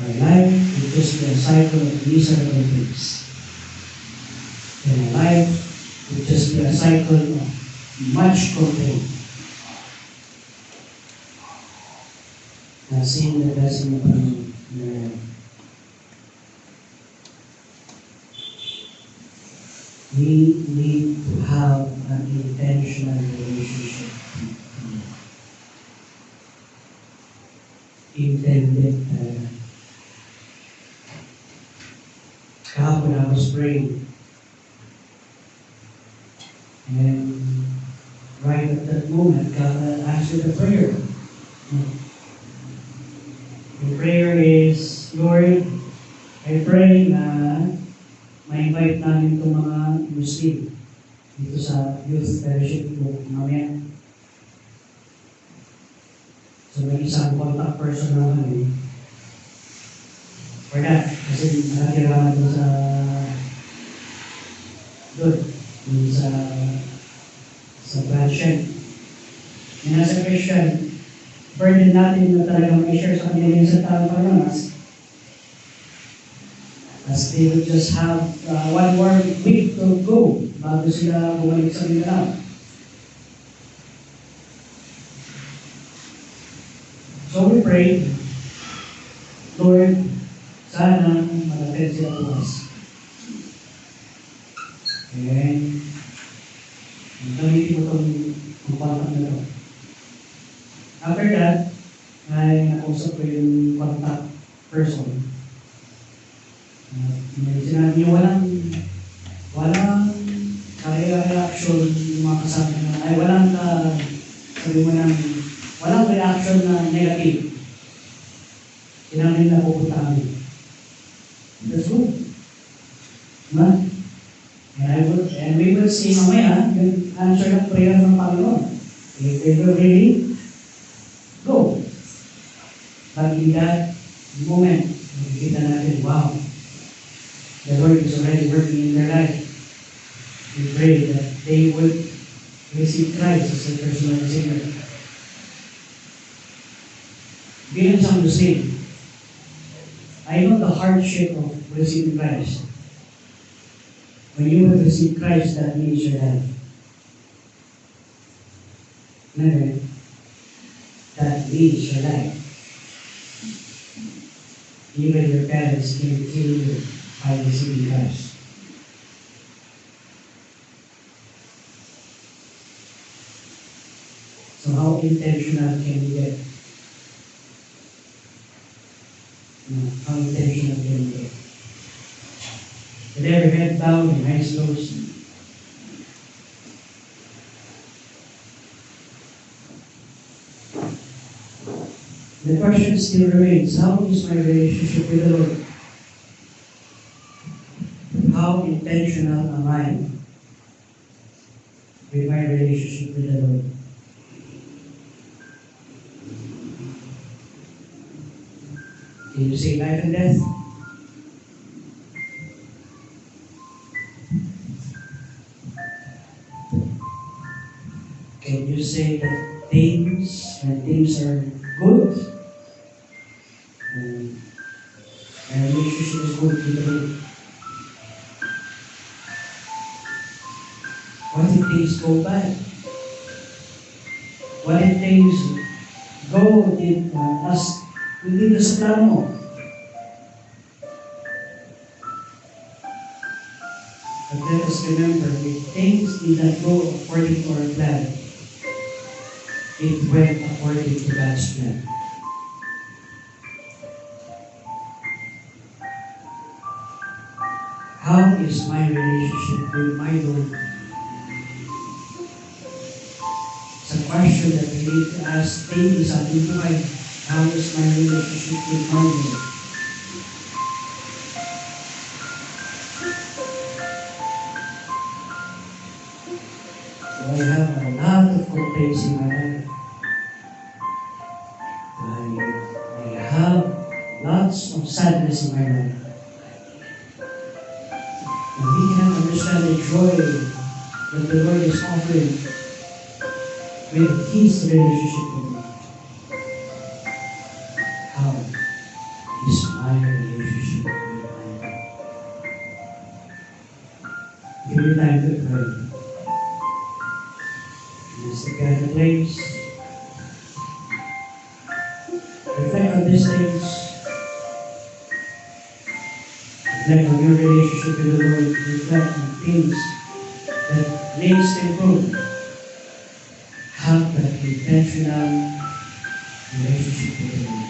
our life will just be a cycle of miserable things. And our life will just be a cycle of much complaint. Seeing the blessing of Panginoon in our life. We need to have an intentional relationship with Him. intended. Kahapon I was praying, and right at that moment, God answered the prayer. The prayer is, Lord, I pray na ma-invite namin itong mga Muslim dito sa youth fellowship ko mamaya. So may isang contact person na kami for that. Kasi nakatira doon sa branch. Yung nasa Christian, burden natin na talagang i-share sa kanila yung sa taong Panginoon as they would just have one more week to go bago sila bumalik sa Mindanao. So we pray, Lord, sana malapit sila bukas. And gamitin mo itong contact na ito. After that, ay nakausap ko yung contact person. Sinabi niyo walang reaction yung mga kasama na, ay walang reaction na negative. Sinabi na pupunta kami. That's good. Diba? And we will see mamaya yung answer ng prayer ng Panginoon. If they will really go. But in that moment, makikita natin, wow, the Lord is already working in their life. We pray that they would receive Christ as their personal Savior. Bilang isang Muslim, I know the hardship of receiving Christ. When you will receive Christ, that means your life. Remember, that means your life. Even your parents can kill you by receiving Christ. So how intentional can you get? How intentional can you get? With every head bowed and eyes closed. The question still remains, how is my relationship with the Lord? How intentional am I with my relationship with the Lord? Can you say life and death? Can you say that when things are good, and my relationship is good with the Lord? What if things go bad? What if things go as hindi na sa plano mo? But let us remember, if things did not go according to our plan, it went according to God's plan. How is my relationship with my Lord? It's a question that we need to ask daily sa ating buhay. How is my relationship with my Lord? So I have a lot of complaints in my life. I have lots of sadness in my life. And we cannot understand the joy that the Lord is offering with His relationship with me. How is my relationship with my Lord? Give me time to pray. Let's prepare the place. Reflect on these things. Reflect on your relationship with the Lord. Reflect on things that needs to improve. Have that intentional relationship with the Lord.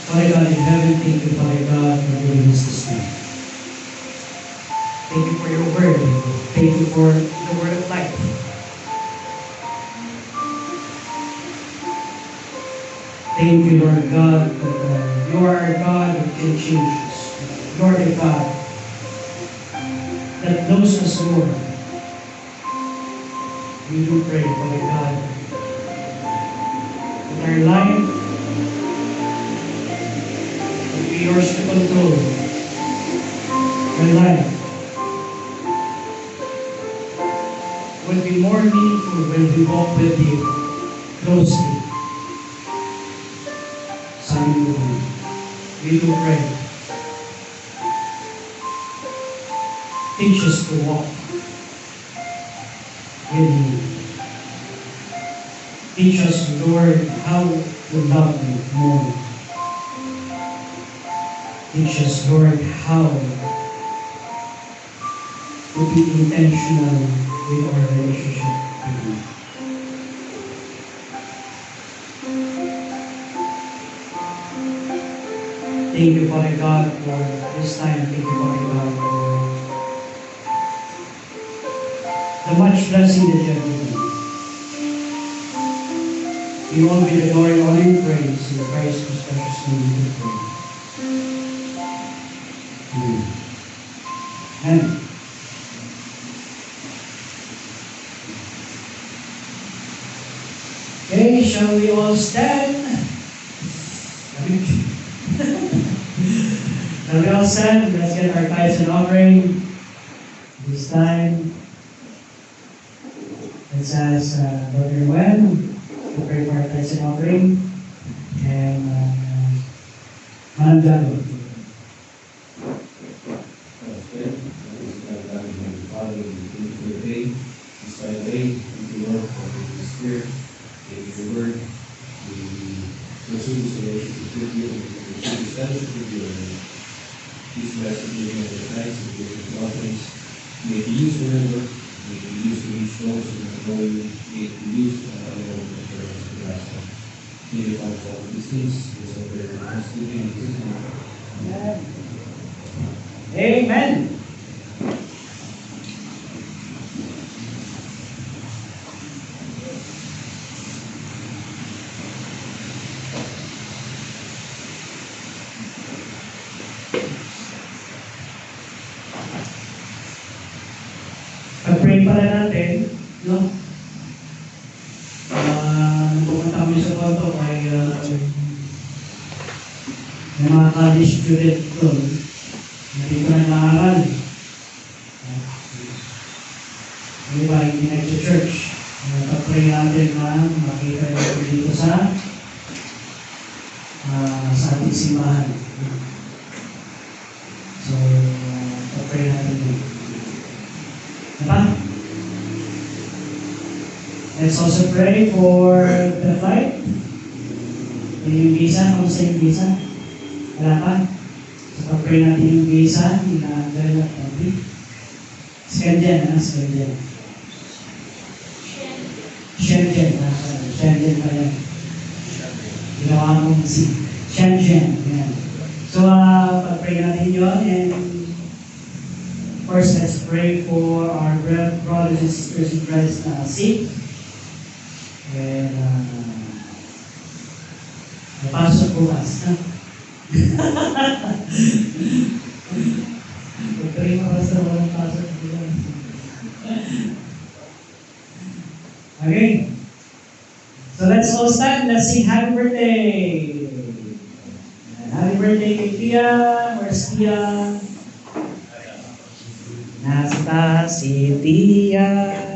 Father God in heaven, thank you, Father God, for giving us this day. Thank you for your word. Thank you for the word of life. Thank you, Lord God, that you are a God that can change us. You are the God that knows us, Lord. We do pray, Father God, that our life will be yours to control. Our life will be more meaningful when we walk with you closely. Son, we do pray. Teach us to walk with you. Teach us, Lord, how to love you more. Teach us, Lord, how to be intentional with our relationship with you. Thank you, Father God, for this time. Thank you, Father God, for the much blessing that you have given. You all be the glory, honor, and praise in Christ's precious name we pray. Amen. Amen. Okay, shall we all stand? Shall we all stand? Let's get our tithes and offering. This time, let's ask Brother Wen to pray for our tithes and offering. And Madam Jalo. Father, we thank you for the day, this by the day. Thank you, Lord, for the Spirit. Thank you for your word. We pursue this relationship with you, and we pursue this fellowship with you. And please bless the giving of the tithes and giving of the offerings. May it be used for your work. May it be used to reach those who don't know you. May it be used for the rest of the gospel. May you Father for all of these things. We so very much to you in Jesus' name. Amen. Amen. Pag-pray pala natin, no? Pumunta kami sa konto kay may mga college student doon. Hindi ko na naaral. Hindi ba, hindi nag-church. Pag-pray natin na makita natin dito sa ating simbahan. So, pag-pray natin doon. Diba? Let's also pray for the flight. Yung visa, kamusta yung visa? Wala pa? So, pag-pray natin yung visa, ina-under na country. Schengen, Schengen. Schengen, Schengen pa yan. Ginawa mong si Schengen. Yan. So, pag-pray natin yun, and first, let's pray for our brothers and sisters in Christ na sick. And napasok bukas. Pag-pray mo basta walang pasok bukas. Okay. So let's all stand. Let's sing happy birthday. Happy birthday kay Tia. Where's Tia? Nasa si Tia.